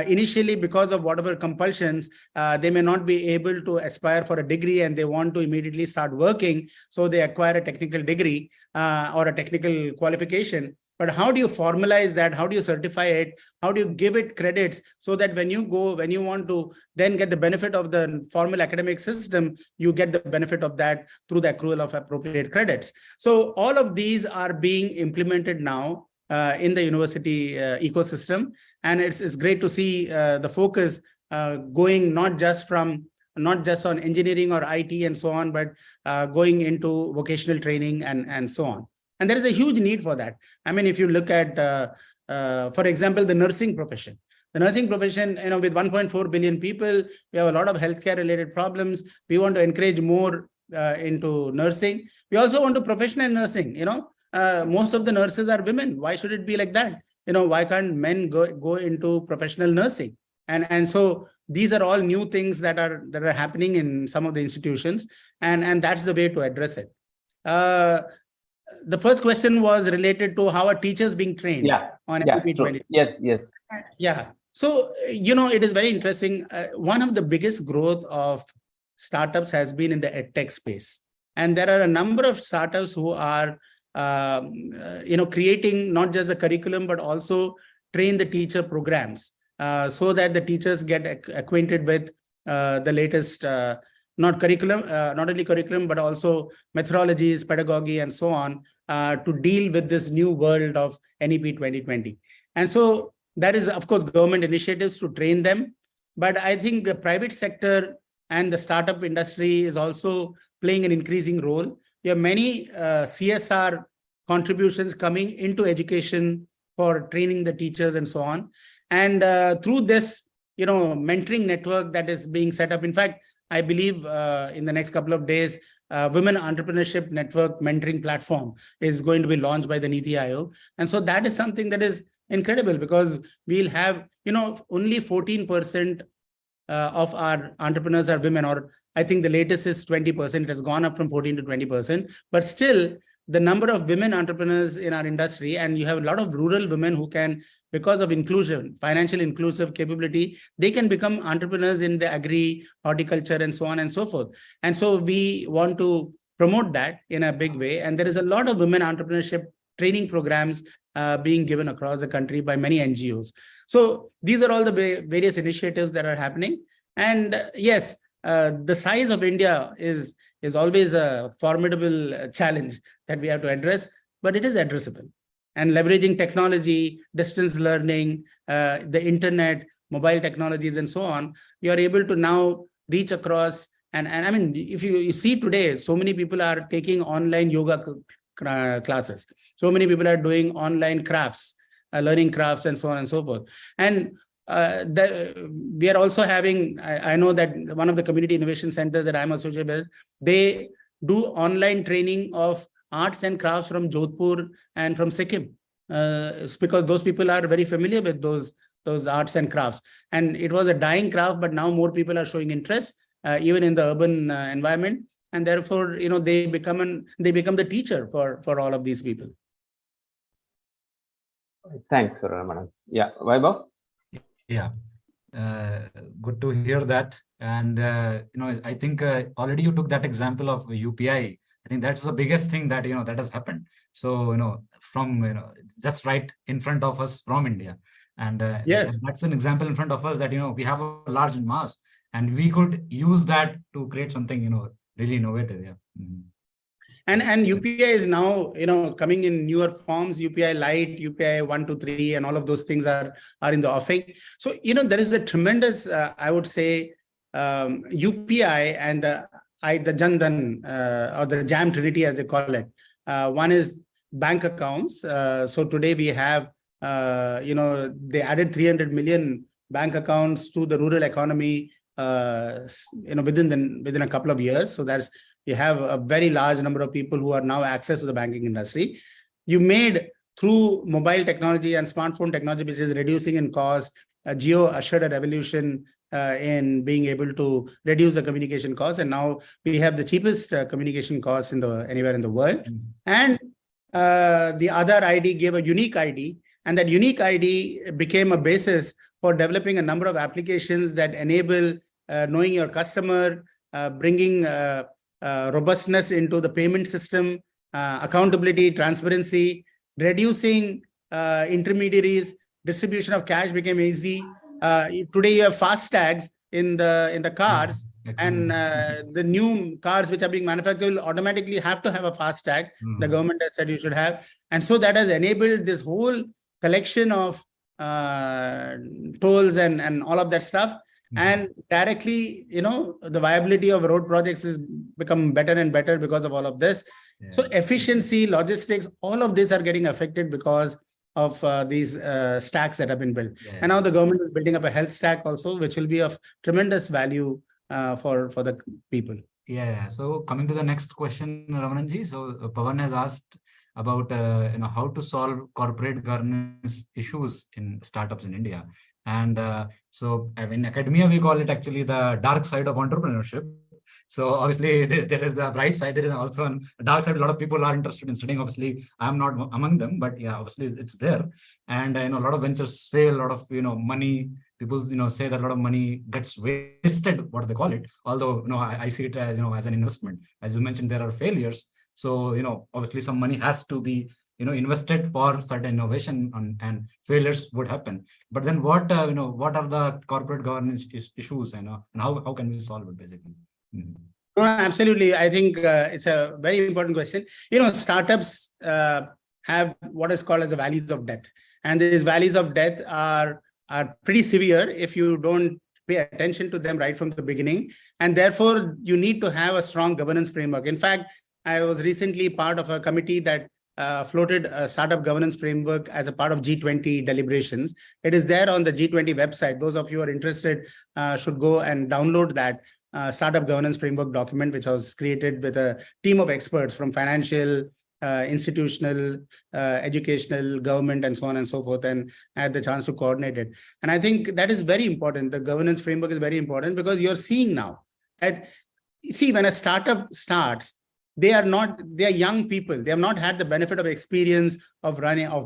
Initially, because of whatever compulsions, they may not be able to aspire for a degree and they want to immediately start working. So they acquire a technical degree or a technical qualification. But how do you formalize that? How do you certify it? How do you give it credits so that when you want to then get the benefit of the formal academic system, you get the benefit of that through the accrual of appropriate credits. So all of these are being implemented now in the university ecosystem. And it's great to see the focus going not just on engineering or IT and so on, but going into vocational training and so on. And there is a huge need for that. I mean, if you look at, for example, the nursing profession. The nursing profession, with 1.4 billion people, we have a lot of healthcare related problems. We want to encourage more into nursing. We also want to professionalize nursing. Most of the nurses are women. Why should it be like that? Why can't men go into professional nursing? And so these are all new things that are happening in some of the institutions, and that's the way to address it. The first question was related to how are teachers being trained on NEP 20. Yes. Yeah. So, it is very interesting. One of the biggest growth of startups has been in the edtech space. And there are a number of startups who are, creating not just the curriculum, but also train the teacher programs so that the teachers get acquainted with the latest, not only curriculum, but also methodologies, pedagogy, and so on to deal with this new world of NEP 2020. And so there is, of course, government initiatives to train them. But I think the private sector and the startup industry is also playing an increasing role. You have many CSR contributions coming into education for training the teachers and so on. And through this, mentoring network that is being set up. In fact, I believe in the next couple of days, Women Entrepreneurship Network mentoring platform is going to be launched by the Niti Aayog. And so that is something that is incredible, because we'll have, only 14% of our entrepreneurs are women, or I think the latest is 20%. It has gone up from 14 to 20%. But still, the number of women entrepreneurs in our industry, and you have a lot of rural women who can, because of inclusion, financial inclusive capability, they can become entrepreneurs in the agri, horticulture, and so on and so forth. And so we want to promote that in a big way. And there is a lot of women entrepreneurship training programs being given across the country by many NGOs. So these are all the various initiatives that are happening. And yes, the size of India is always a formidable challenge that we have to address, but it is addressable. And leveraging technology, distance learning, the internet, mobile technologies, and so on, you are able to now reach across. And I mean, if you see today, so many people are taking online yoga classes. So many people are doing online crafts, learning crafts, and so on and so forth. And we are also having, I know that one of the community innovation centers that I'm associated with, they do online training of arts and crafts from Jodhpur and from Sikkim. It's because those people are very familiar with those arts and crafts. And it was a dying craft, but now more people are showing interest, even in the urban environment. And therefore, they become the teacher for all of these people. Thanks, Ramanan. Yeah, Vaibhav? Yeah, good to hear that. And, I think already you took that example of UPI. I think that's the biggest thing that, that has happened. So, from, just right in front of us from India. And yes, that's an example in front of us that, we have a large mass and we could use that to create something, really innovative. Yeah. Mm-hmm. And UPI is now, coming in newer forms, UPI Lite, UPI 1, 2, 3, and all of those things are in the offing. So, there is a tremendous, I would say, UPI and the Jan Dhan or the Jam Trinity, as they call it. One is bank accounts. So today we have, they added 300 million bank accounts to the rural economy, within a couple of years. So you have a very large number of people who are now access to the banking industry. You made through mobile technology and smartphone technology, which is reducing in cost. Geo ushered a revolution in being able to reduce the communication costs, and now we have the cheapest communication costs anywhere in the world. Mm-hmm. And the other ID gave a unique ID, and that unique ID became a basis for developing a number of applications that enable knowing your customer, bringing robustness into the payment system, accountability, transparency, reducing intermediaries, distribution of cash became easy. Today you have fast tags in the cars, and the new cars which are being manufactured will automatically have to have a fast tag. The government has said you should have. And so that has enabled this whole collection of tolls and all of that stuff. And directly, the viability of road projects has become better and better because of all of this. Yeah. So efficiency, logistics, all of these are getting affected because of these stacks that have been built. Yeah. And now the government is building up a health stack also, which will be of tremendous value for the people. Yeah. So coming to the next question, Ramananji. So Pawan has asked about how to solve corporate governance issues in startups in India. And so in academia, we call it actually the dark side of entrepreneurship. So obviously there is the bright side. There is also a dark side. A lot of people are interested in studying. Obviously, I'm not among them, but yeah, obviously it's there. And a lot of ventures fail. A lot of money. People say that a lot of money gets wasted. What they call it. Although I see it as as an investment. As you mentioned, there are failures. So obviously some money has to be invested for certain innovation, and failures would happen. But then what what are the corporate governance issues, and how can we solve it basically? No, absolutely. I think it's a very important question. Startups have what is called as the valleys of death, and these valleys of death are pretty severe if you don't pay attention to them right from the beginning, and therefore you need to have a strong governance framework. In fact, I was recently part of a committee that floated a startup governance framework as a part of G20 deliberations. It is there on the G20 website. Those of you who are interested should go and download that startup governance framework document, which was created with a team of experts from financial, institutional, educational, government, and so on and so forth, and I had the chance to coordinate it. And I think that is very important. The governance framework is very important because you're seeing now that, when a startup starts, they are young people. They have not had the benefit of experience of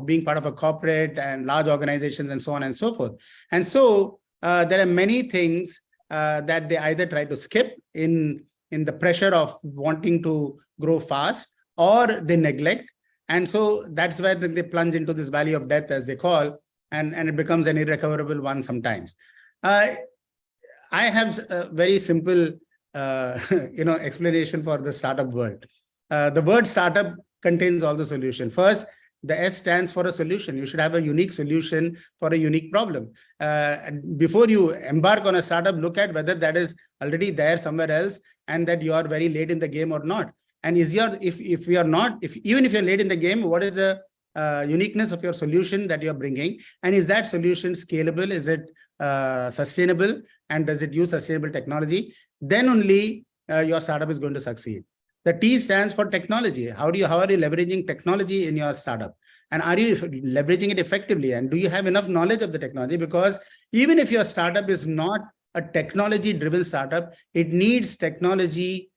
being part of a corporate and large organizations and so on and so forth. And so there are many things that they either try to skip in the pressure of wanting to grow fast, or they neglect. And so that's where they plunge into this valley of death, as they call, and it becomes an irrecoverable one sometimes. I have a very simple explanation for the startup world. The word startup contains all the solution. First, the S stands for a solution. You should have a unique solution for a unique problem. Before you embark on a startup, look at whether that is already there somewhere else, and that you are very late in the game or not. And even if you're late in the game, what is the uniqueness of your solution that you're bringing? And is that solution scalable? Is it sustainable? And does it use sustainable technology? Then only your startup is going to succeed. The T stands for technology. How are you leveraging technology in your startup? And are you leveraging it effectively? And do you have enough knowledge of the technology? Because even if your startup is not a technology-driven startup, it needs technology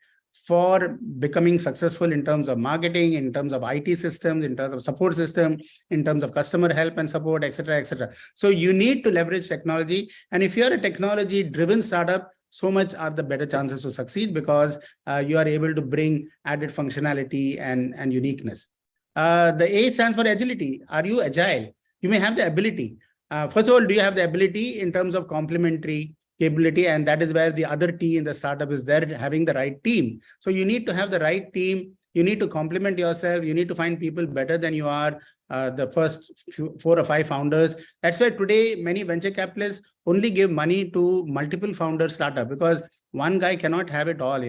for becoming successful in terms of marketing, in terms of IT systems, in terms of support system, in terms of customer help and support, etc., etc. So you need to leverage technology. And if you're a technology-driven startup, so much are the better chances to succeed, because you are able to bring added functionality and uniqueness. The A stands for agility. Are you agile? You may have the ability. First of all, do you have the ability in terms of complementary capability? And that is where the other T in the startup is there, having the right team. So you need to have the right team. You need to complement yourself. You need to find people better than you are, the first 4 or 5 founders. That's why today many venture capitalists only give money to multiple founder startup, because one guy cannot have it all,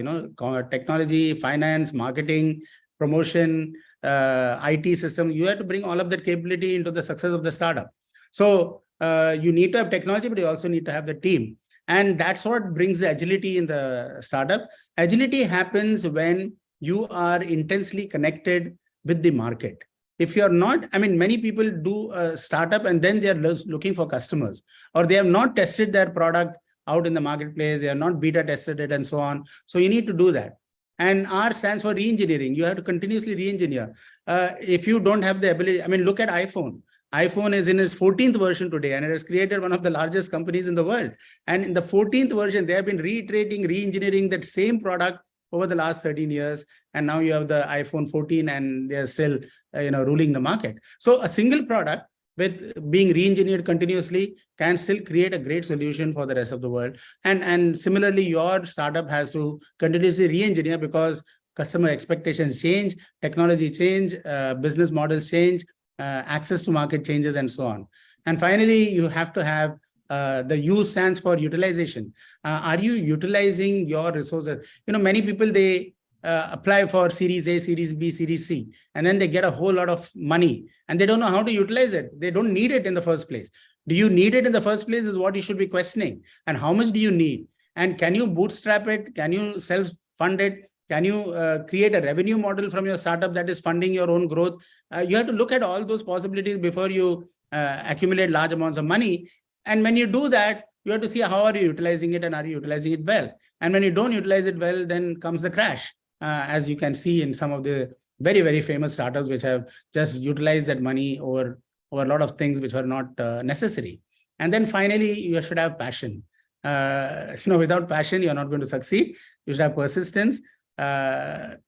technology, finance, marketing, promotion, IT system. You have to bring all of that capability into the success of the startup. So you need to have technology, but you also need to have the team. And that's what brings the agility in the startup. Agility happens when you are intensely connected with the market. If you're not, many people do a startup and then they're looking for customers, or they have not tested their product out in the marketplace. They are not beta tested it and so on. So you need to do that. And R stands for re-engineering. You have to continuously re-engineer. If you don't have the ability, look at iPhone. iPhone is in its 14th version today, and it has created one of the largest companies in the world. And in the 14th version, they have been reiterating, re-engineering that same product over the last 13 years. And now you have the iPhone 14 and they're still, ruling the market. So a single product with being re-engineered continuously can still create a great solution for the rest of the world. And similarly, your startup has to continuously re-engineer, because customer expectations change, technology change, business models change, access to market changes, and so on. And finally, you have to have the U stands for utilization. Are you utilizing your resources? Many people, they apply for Series A, Series B, Series C, and then they get a whole lot of money and they don't know how to utilize it. They don't need it in the first place. Do you need it in the first place is what you should be questioning. And how much do you need? And can you bootstrap it? Can you self-fund it? Can you create a revenue model from your startup that is funding your own growth? You have to look at all those possibilities before you accumulate large amounts of money. And when you do that, you have to see how are you utilizing it and are you utilizing it well. And when you don't utilize it well, then comes the crash, as you can see in some of the very, very famous startups which have just utilized that money over a lot of things which were not necessary. And then finally, you should have passion. Without passion, you're not going to succeed. You should have persistence. In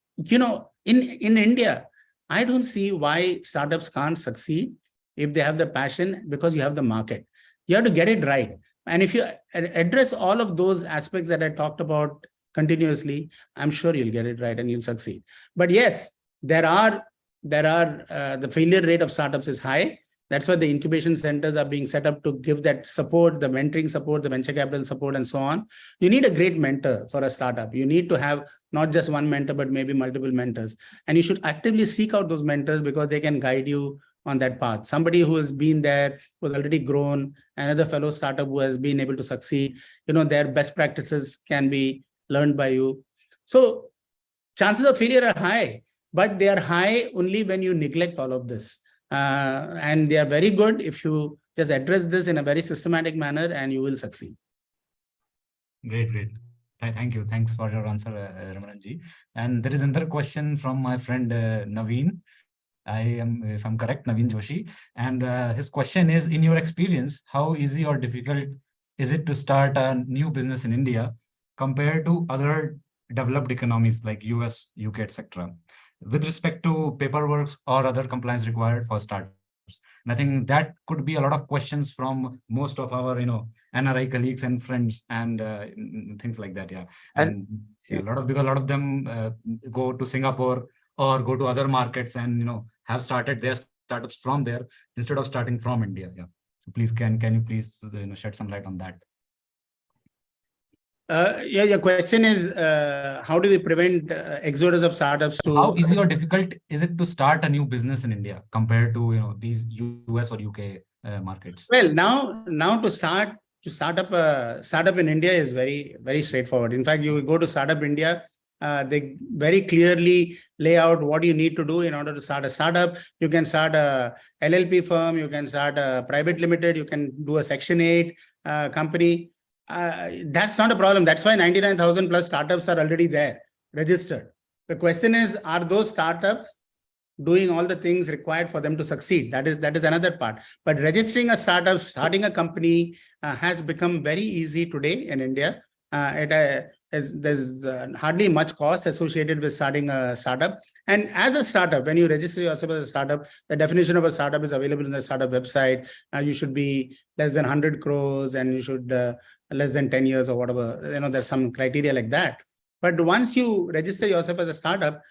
India, I don't see why startups can't succeed if they have the passion, because you have the market. You have to get it right. And if you address all of those aspects that I talked about continuously, I'm sure you'll get it right and you'll succeed. But yes, the failure rate of startups is high. That's why the incubation centers are being set up to give that support, the mentoring support, the venture capital support, and so on. You need a great mentor for a startup. You need to have not just one mentor, but maybe multiple mentors. And you should actively seek out those mentors because they can guide you on that path. Somebody who has been there, who has already grown, another fellow startup who has been able to succeed, their best practices can be learned by you. So chances of failure are high, but they are high only when you neglect all of this. And they are very good if you just address this in a very systematic manner, and you will succeed. Great. Thank you. Thanks for your answer, Ramananji. And there is another question from my friend Naveen. If I'm correct, Naveen Joshi. And his question is, in your experience, how easy or difficult is it to start a new business in India compared to other developed economies like US, UK, etc., with respect to paperwork or other compliance required for startups? And I think that could be a lot of questions from most of our, NRI colleagues and friends and things like that. Yeah. And because a lot of them go to Singapore or go to other markets and, have started their startups from there instead of starting from India. Yeah. So please, can you please shed some light on that? Your question is, how do we prevent exodus of startups to... How easy or difficult is it to start a new business in India compared to, these US or UK markets? Well, now to start up a startup in India is very, very straightforward. In fact, you go to Startup India, they very clearly lay out what you need to do in order to start a startup. You can start a LLP firm, you can start a private limited, you can do a Section 8 company. That's not a problem. That's why 99,000 plus startups are already there, registered. The question is, are those startups doing all the things required for them to succeed? That is another part. But registering a startup, starting a company has become very easy today in India. There's hardly much cost associated with starting a startup. And as a startup, when you register yourself as a startup, the definition of a startup is available in the startup website. You should be less than 100 crores and you should less than 10 years or whatever. There's some criteria like that. But once you register yourself as a startup,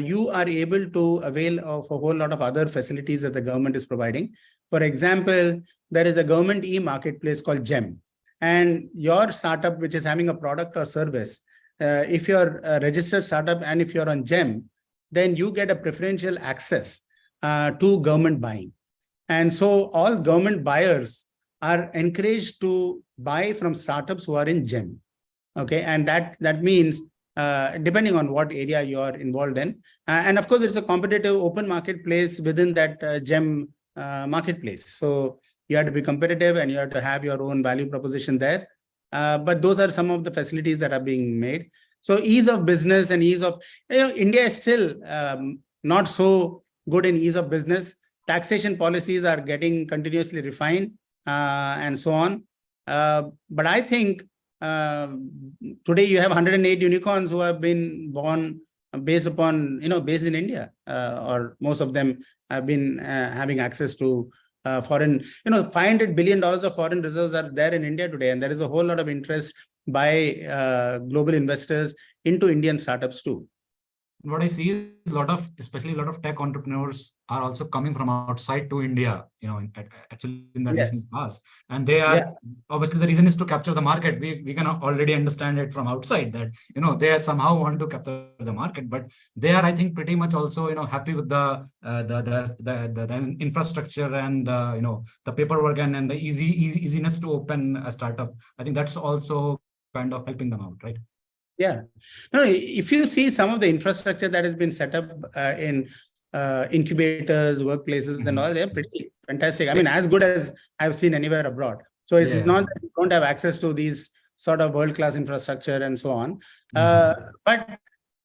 you are able to avail of a whole lot of other facilities that the government is providing. For example, there is a government e-marketplace called GEM. And your startup, which is having a product or service, if you're a registered startup and if you're on GEM, then you get a preferential access to government buying. And so all government buyers are encouraged to buy from startups who are in GEM. Okay, and that means depending on what area you're involved in. And of course, it's a competitive open marketplace within that GEM marketplace. So you have to be competitive and you have to have your own value proposition there. But those are some of the facilities that are being made. So ease of business and ease of, India is still not so good in ease of business. Taxation policies are getting continuously refined and so on. But I think today you have 108 unicorns who have been born based in India, or most of them have been having access to foreign, $500 billion of foreign reserves are there in India today. And there is a whole lot of interest by global investors into Indian startups too. What I see is especially a lot of tech entrepreneurs are also coming from outside to India, actually in the recent past. And they are, obviously the reason is to capture the market. We can already understand it from outside that, they somehow want to capture the market, but they are, I think, pretty much also, happy with the infrastructure and, the paperwork and the easiness to open a startup. I think that's also kind of helping them out, right? Yeah. No, if you see some of the infrastructure that has been set up in incubators, workplaces and all, they're pretty fantastic. I mean, as good as I've seen anywhere abroad. So it's not that you don't have access to these sort of world-class infrastructure and so on. But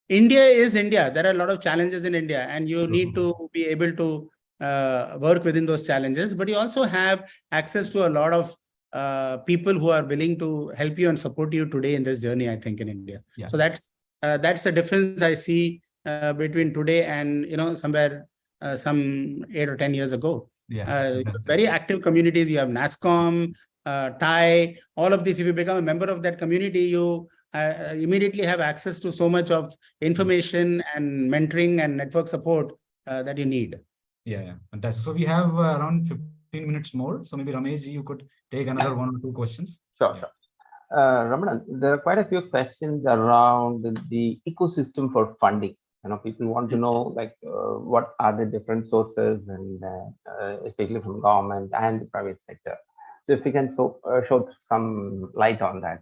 India is India. There are a lot of challenges in India, and you need to be able to work within those challenges. But you also have access to a lot of people who are willing to help you and support you today in this journey, I think, in India. So that's the difference I see between today and, somewhere some 8 or 10 years ago. Very active communities. You have NASCOM, TIE, all of these. If you become a member of that community, you immediately have access to so much of information and mentoring and network support that you need. Yeah, fantastic. So we have around 15 minutes more. So maybe Ramesh ji, you could take another 1 or 2 questions. Sure. Ramanan, there are quite a few questions around the ecosystem for funding. People want to know what are the different sources, and especially from government and the private sector. So if you can show some light on that,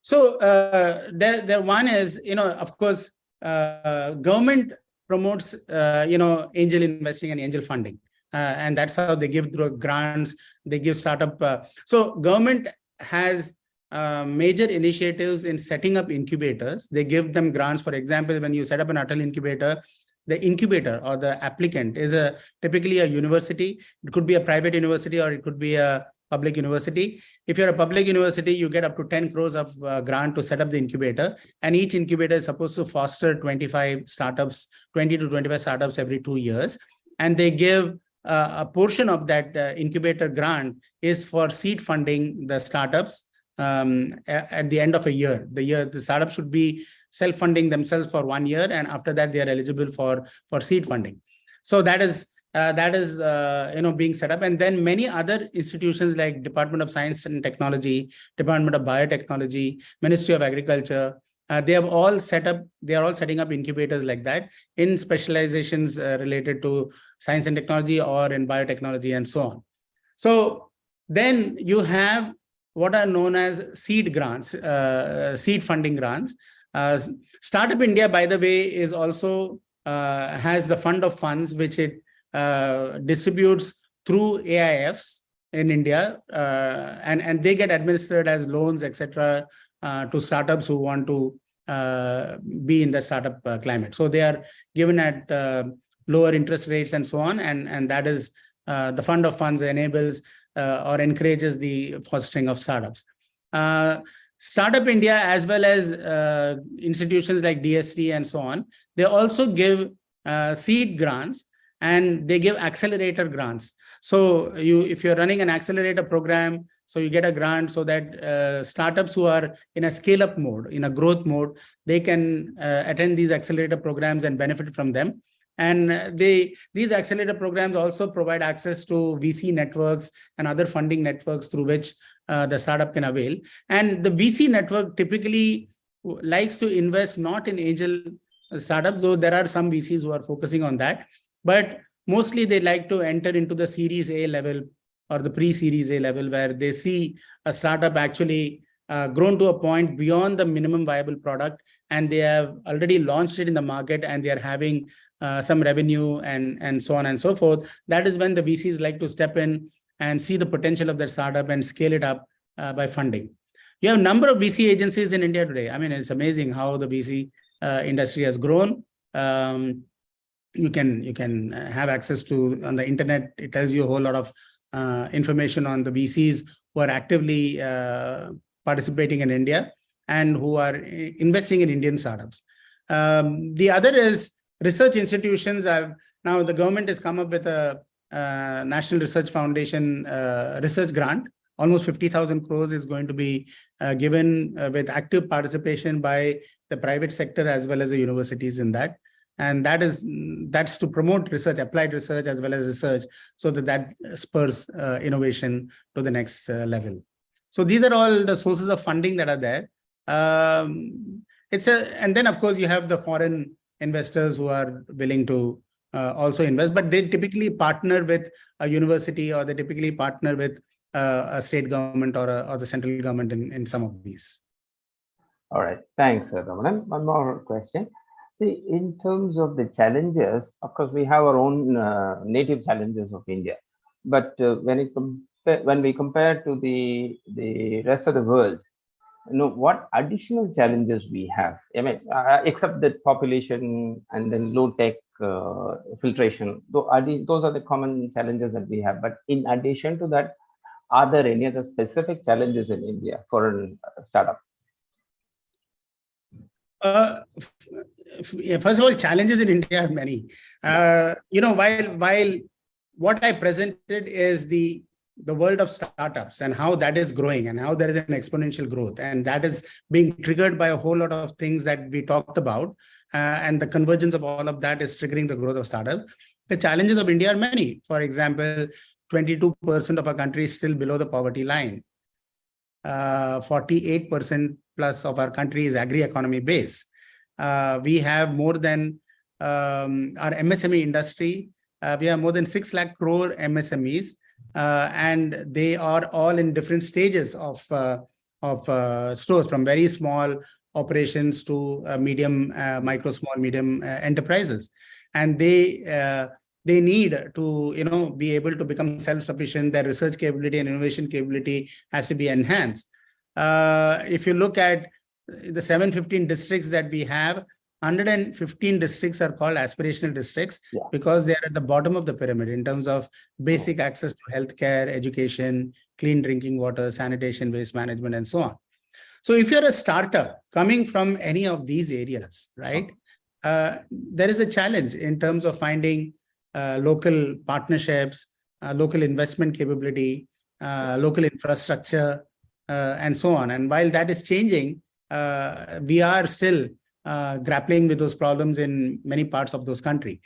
So the one is, of course, government promotes, angel investing and angel funding. And that's how they give through grants, they give startup. So government has major initiatives in setting up incubators. They give them grants. For example, when you set up an Atal incubator, the incubator or the applicant is typically a university. It could be a private university or it could be a public university. If you're a public university, you get up to 10 crores of grant to set up the incubator. And each incubator is supposed to foster 25 startups, 20 to 25 startups every 2 years. And they give a portion of that incubator grant is for seed funding the startups at the end of a year. The startup should be self-funding themselves for 1 year, and after that they are eligible for seed funding. So that is being set up. And then many other institutions like Department of Science and Technology, Department of Biotechnology, Ministry of Agriculture, they are all setting up incubators like that in specializations related to science and technology or in biotechnology and so on. So then you have what are known as seed grants, seed funding grants. Startup India, by the way, is also has the fund of funds which it distributes through AIFs in India, and they get administered as loans, etc., to startups who want to be in the startup climate. So they are given at lower interest rates and so on, and that is the fund of funds enables or encourages the fostering of startups. Startup India, as well as institutions like DST and so on, they also give seed grants and they give accelerator grants. So if you're running an accelerator program, so you get a grant so that startups who are in a scale-up mode, in a growth mode, they can attend these accelerator programs and benefit from them. And these accelerator programs also provide access to VC networks and other funding networks through which the startup can avail. And the VC network typically likes to invest not in angel startups, though there are some VCs who are focusing on that, but mostly they like to enter into the Series A level or the pre-Series A level, where they see a startup actually grown to a point beyond the minimum viable product, and they have already launched it in the market and they are having some revenue and so on and so forth. That is when the VCs like to step in and see the potential of their startup and scale it up by funding. You have a number of VC agencies in India today. I mean, it's amazing how the VC industry has grown. You can have access to on the internet. It tells you a whole lot of information on the VCs who are actively participating in India and who are investing in Indian startups. The other is research institutions. Now the government has come up with a National Research Foundation research grant. Almost 50,000 crores is going to be given with active participation by the private sector as well as the universities in that. And that's to promote research, applied research as well as research, so that spurs innovation to the next level. So these are all the sources of funding that are there. And then of course you have the foreign investors who are willing to also invest, but they typically partner with a university or they typically partner with a state government or the central government in some of these. All right, thanks, Ramanan. One more question. See, in terms of the challenges, of course, we have our own native challenges of India. But when it comes when we compare to the rest of the world, what additional challenges we have? I mean, except that population and then low tech filtration, those are the common challenges that we have. But in addition to that, are there any other specific challenges in India for a startup? First of all, challenges in India are many. While what I presented is the world of startups and how that is growing and how there is an exponential growth, and that is being triggered by a whole lot of things that we talked about, and the convergence of all of that is triggering the growth of startups. The challenges of India are many. For example, 22% of our country is still below the poverty line. 48% plus of our country is agri-economy base. We have more than our MSME industry. We have more than 6 lakh crore MSMEs, and they are all in different stages of stores, from very small operations to medium, micro, small, medium enterprises, and they need to be able to become self-sufficient. Their research capability and innovation capability has to be enhanced. If you look at the 715 districts that we have, 115 districts are called aspirational districts, because they are at the bottom of the pyramid in terms of basic access to healthcare, education, clean drinking water, sanitation, waste management, and so on. So if you're a startup coming from any of these areas, right, there is a challenge in terms of finding local partnerships, local investment capability, local infrastructure, and so on. And while that is changing, we are still grappling with those problems in many parts of those countries.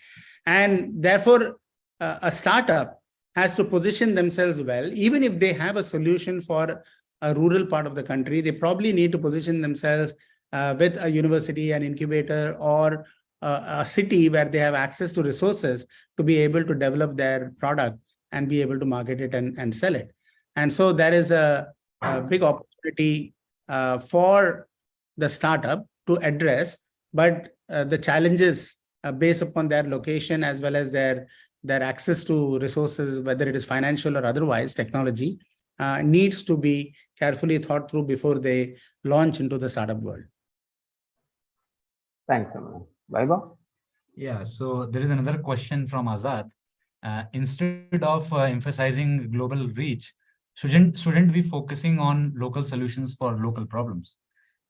And therefore, a startup has to position themselves well. Even if they have a solution for a rural part of the country, they probably need to position themselves with a university, an incubator, or a city where they have access to resources to be able to develop their product and be able to market it and sell it. And so there is a big opportunity for the startup to address, but the challenges based upon their location as well as their access to resources, whether it is financial or otherwise, technology, needs to be carefully thought through before they launch into the startup world. Thanks, Aman. Vaibhav? Yeah, so there is another question from Azad. Instead of emphasizing global reach, shouldn't we focusing on local solutions for local problems?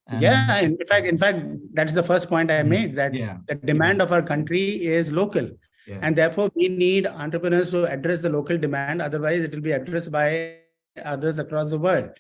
And in fact, that's the first point I made, that the demand of our country is local. And therefore, we need entrepreneurs to address the local demand. Otherwise, it will be addressed by others across the world.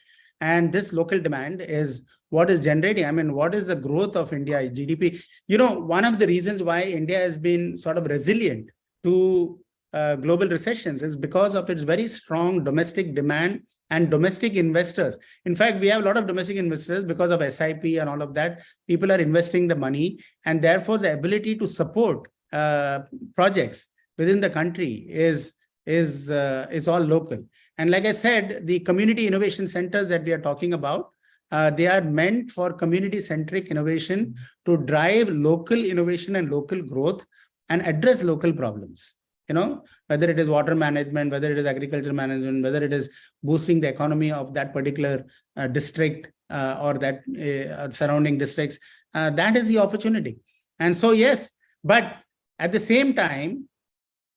And this local demand is what is generating. I mean, what is the growth of India GDP? One of the reasons why India has been sort of resilient to global recessions is because of its very strong domestic demand and domestic investors. In fact, we have a lot of domestic investors because of SIP and all of that. People are investing the money, and therefore the ability to support projects within the country is all local. And like I said, the community innovation centers that we are talking about, they are meant for community-centric innovation to drive local innovation and local growth and address local problems. Whether it is water management, whether it is agriculture management, whether it is boosting the economy of that particular district or that surrounding districts, that is the opportunity. And so, yes, but at the same time,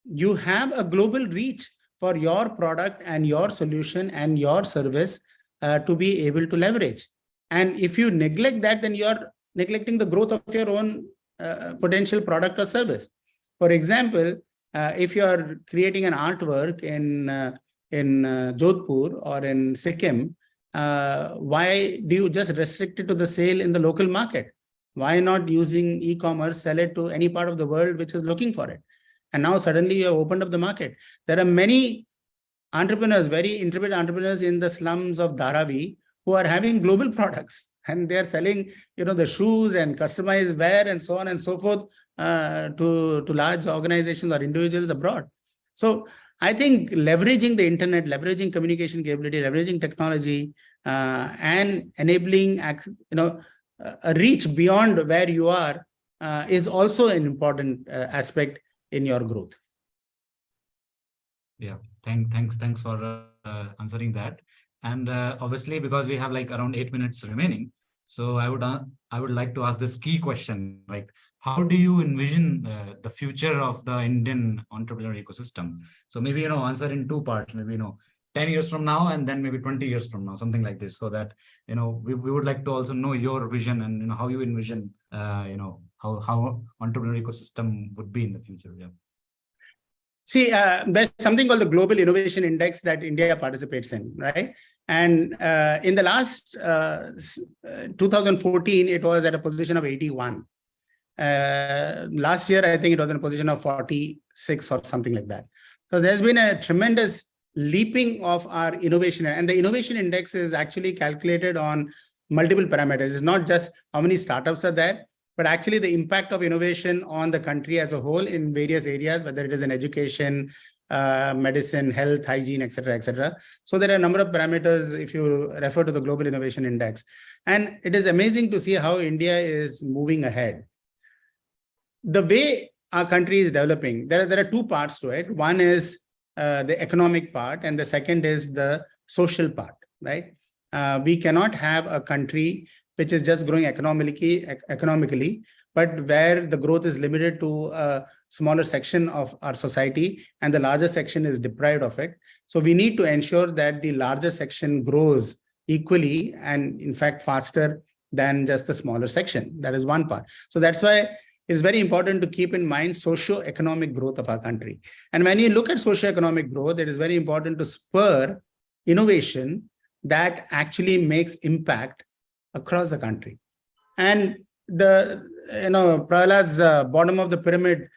you have a global reach for your product and your solution and your service to be able to leverage. And if you neglect that, then you're neglecting the growth of your own potential product or service. For example, if you're creating an artwork in Jodhpur or in Sikkim, why do you just restrict it to the sale in the local market? Why not using e-commerce, sell it to any part of the world which is looking for it? And now suddenly you have opened up the market. There are many entrepreneurs, very intrepid entrepreneurs in the slums of Dharavi who are having global products, and they're selling, the shoes and customized wear and so on and so forth to large organizations or individuals abroad. So I think leveraging the internet, leveraging communication capability, leveraging technology, and enabling a reach beyond where you are is also an important aspect in your growth. Yeah, thanks for answering that. And obviously, because we have like around 8 minutes remaining, so I would like to ask this key question, like, how do you envision the future of the Indian entrepreneurial ecosystem? So maybe, answer in two parts, maybe, 10 years from now, and then maybe 20 years from now, something like this, so that, we would like to also know your vision and, how you envision, how entrepreneurial ecosystem would be in the future. Yeah. See, there's something called the Global Innovation Index that India participates in, right? And in the last 2014, it was at a position of 81. Last year, I think it was in a position of 46 or something like that. So there's been a tremendous leaping of our innovation. And the innovation index is actually calculated on multiple parameters. It's not just how many startups are there, but actually the impact of innovation on the country as a whole in various areas, whether it is in education, medicine, health, hygiene, et cetera. So there are a number of parameters if you refer to the Global Innovation Index. And it is amazing to see how India is moving ahead. The way our country is developing, there are two parts to it. One is the economic part, and the second is the social part, right? We cannot have a country which is just growing economically, but where the growth is limited to a smaller section of our society and the larger section is deprived of it. So we need to ensure that the larger section grows equally and in fact faster than just the smaller section. That is one part. So that's why it's very important to keep in mind socio-economic growth of our country. And when you look at socio-economic growth, it is very important to spur innovation that actually makes impact across the country. And Prahlad's Bottom of the Pyramid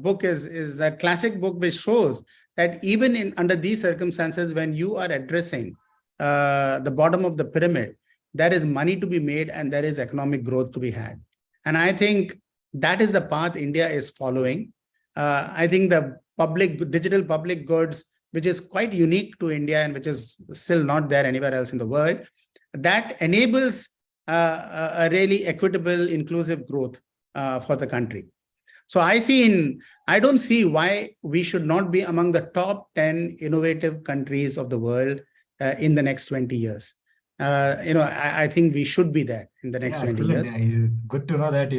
book is a classic book which shows that even under these circumstances, when you are addressing the bottom of the pyramid, there is money to be made and there is economic growth to be had. And I think that is the path India is following. I think the digital public goods, which is quite unique to India and which is still not there anywhere else in the world, that enables a really equitable, inclusive growth for the country. So I don't see why we should not be among the top 10 innovative countries of the world in the next 20 years. I think we should be there in the next 20 years. Good to know that,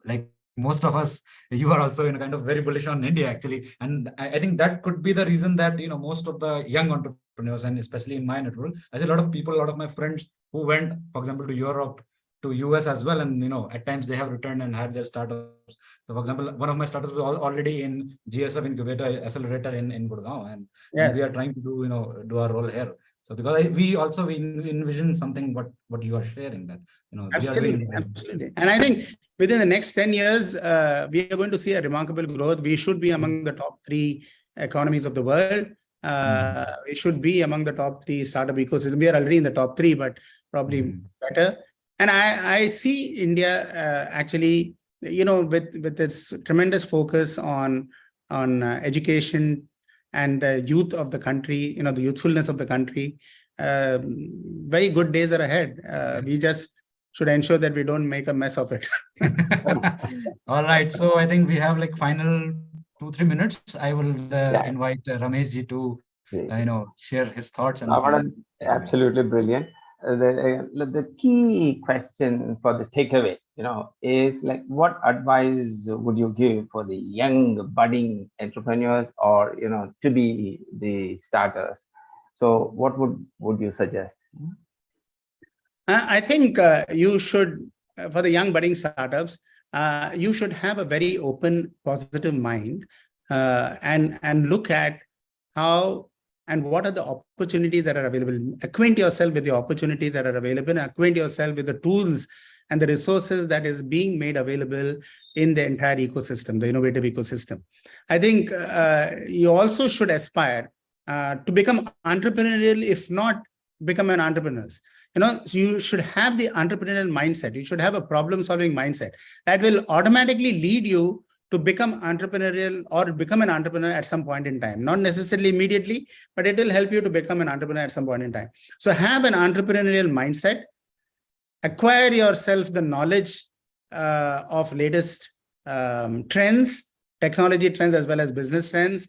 like most of us, you are also kind of very bullish on India, actually. And I think that could be the reason that, most of the young entrepreneurs, and especially in my network, I see a lot of my friends who went, for example, to Europe, to US as well. And, at times they have returned and had their startups. So, for example, one of my startups was already in GSF Incubator Accelerator in Gurgaon. And, yes. And we are trying to do our role here. So because we envision something what you are sharing, that absolutely. And I think within the next 10 years, we are going to see a remarkable growth. We should be among the top 3 economies of the world. We should be among the top 3 startup ecosystems. We are already in the top 3, but probably better. And I see India actually, with its tremendous focus on education and the youth of the country, the youthfulness of the country, very good days are ahead. We just should ensure that we don't make a mess of it. All right. So I think we have like final 2-3 minutes. I will invite Ramesh ji to, share his thoughts. And absolutely brilliant. The key question for the takeaway, is like, what advice would you give for the young budding entrepreneurs or, to be the starters? So what would you suggest? I think you should, for the young budding startups, you should have a very open, positive mind and look at how and what are the opportunities that are available. Acquaint yourself with the opportunities that are available, acquaint yourself with the tools and the resources that is being made available in the entire ecosystem, the innovative ecosystem. I think you also should aspire to become entrepreneurial, if not become an entrepreneur. You should have the entrepreneurial mindset. You should have a problem-solving mindset that will automatically lead you to become entrepreneurial or become an entrepreneur at some point in time. Not necessarily immediately, but it will help you to become an entrepreneur at some point in time. So have an entrepreneurial mindset, acquire yourself the knowledge of latest trends, technology trends, as well as business trends,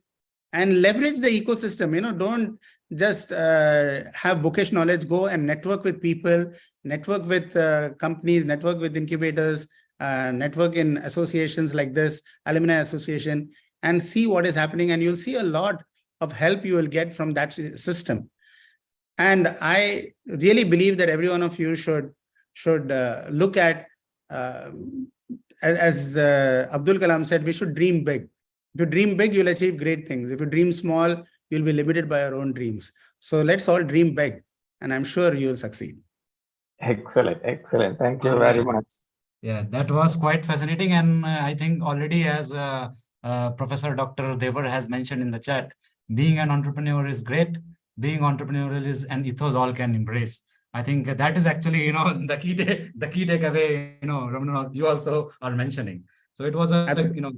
and leverage the ecosystem. Don't just have bookish knowledge. Go and network with people, network with companies, network with incubators, network in associations like this, alumni association, and see what is happening. And you'll see a lot of help you will get from that system. And I really believe that every one of you should look at, as Abdul Kalam said, we should dream big. If you dream big, you'll achieve great things. If you dream small, you'll be limited by your own dreams. So let's all dream big, and I'm sure you'll succeed. Excellent, excellent. Thank you very much. Yeah, that was quite fascinating. And I think already, as Professor Dr. Devar has mentioned in the chat, being an entrepreneur is great. Being entrepreneurial is an ethos all can embrace. I think that is actually, the key takeaway, Ramana, you also are mentioning. So it was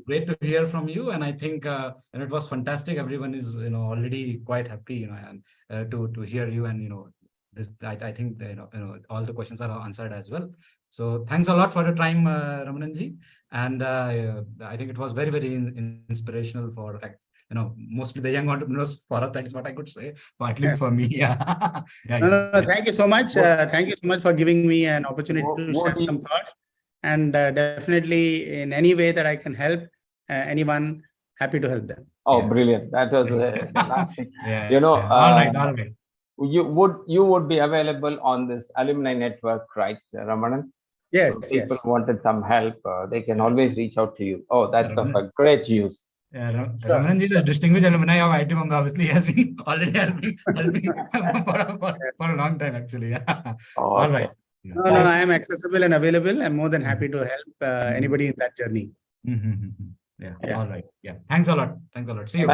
great to hear from you, and I think and it was fantastic. Everyone is already quite happy, and to hear you, and this. I think all the questions are answered as well. So thanks a lot for your time, Ramananji, and I think it was very, very inspirational for mostly the young entrepreneurs. For us, that is what I could say, but at least for me, yeah. No, thank you so much. Thank you so much for giving me an opportunity to share some thoughts. And definitely, in any way that I can help anyone, happy to help them. Oh, brilliant! That was fantastic. All right. You would be available on this alumni network, right, Ramanan? Yes. So people wanted some help, they can always reach out to you. Oh, that's of a great use. Ramananji, the distinguished alumni of IT Bombay, obviously has been already helping for a long time, actually. All right. No, I am accessible and available. I'm more than happy to help anybody in that journey. All right. Yeah. Thanks a lot. See you.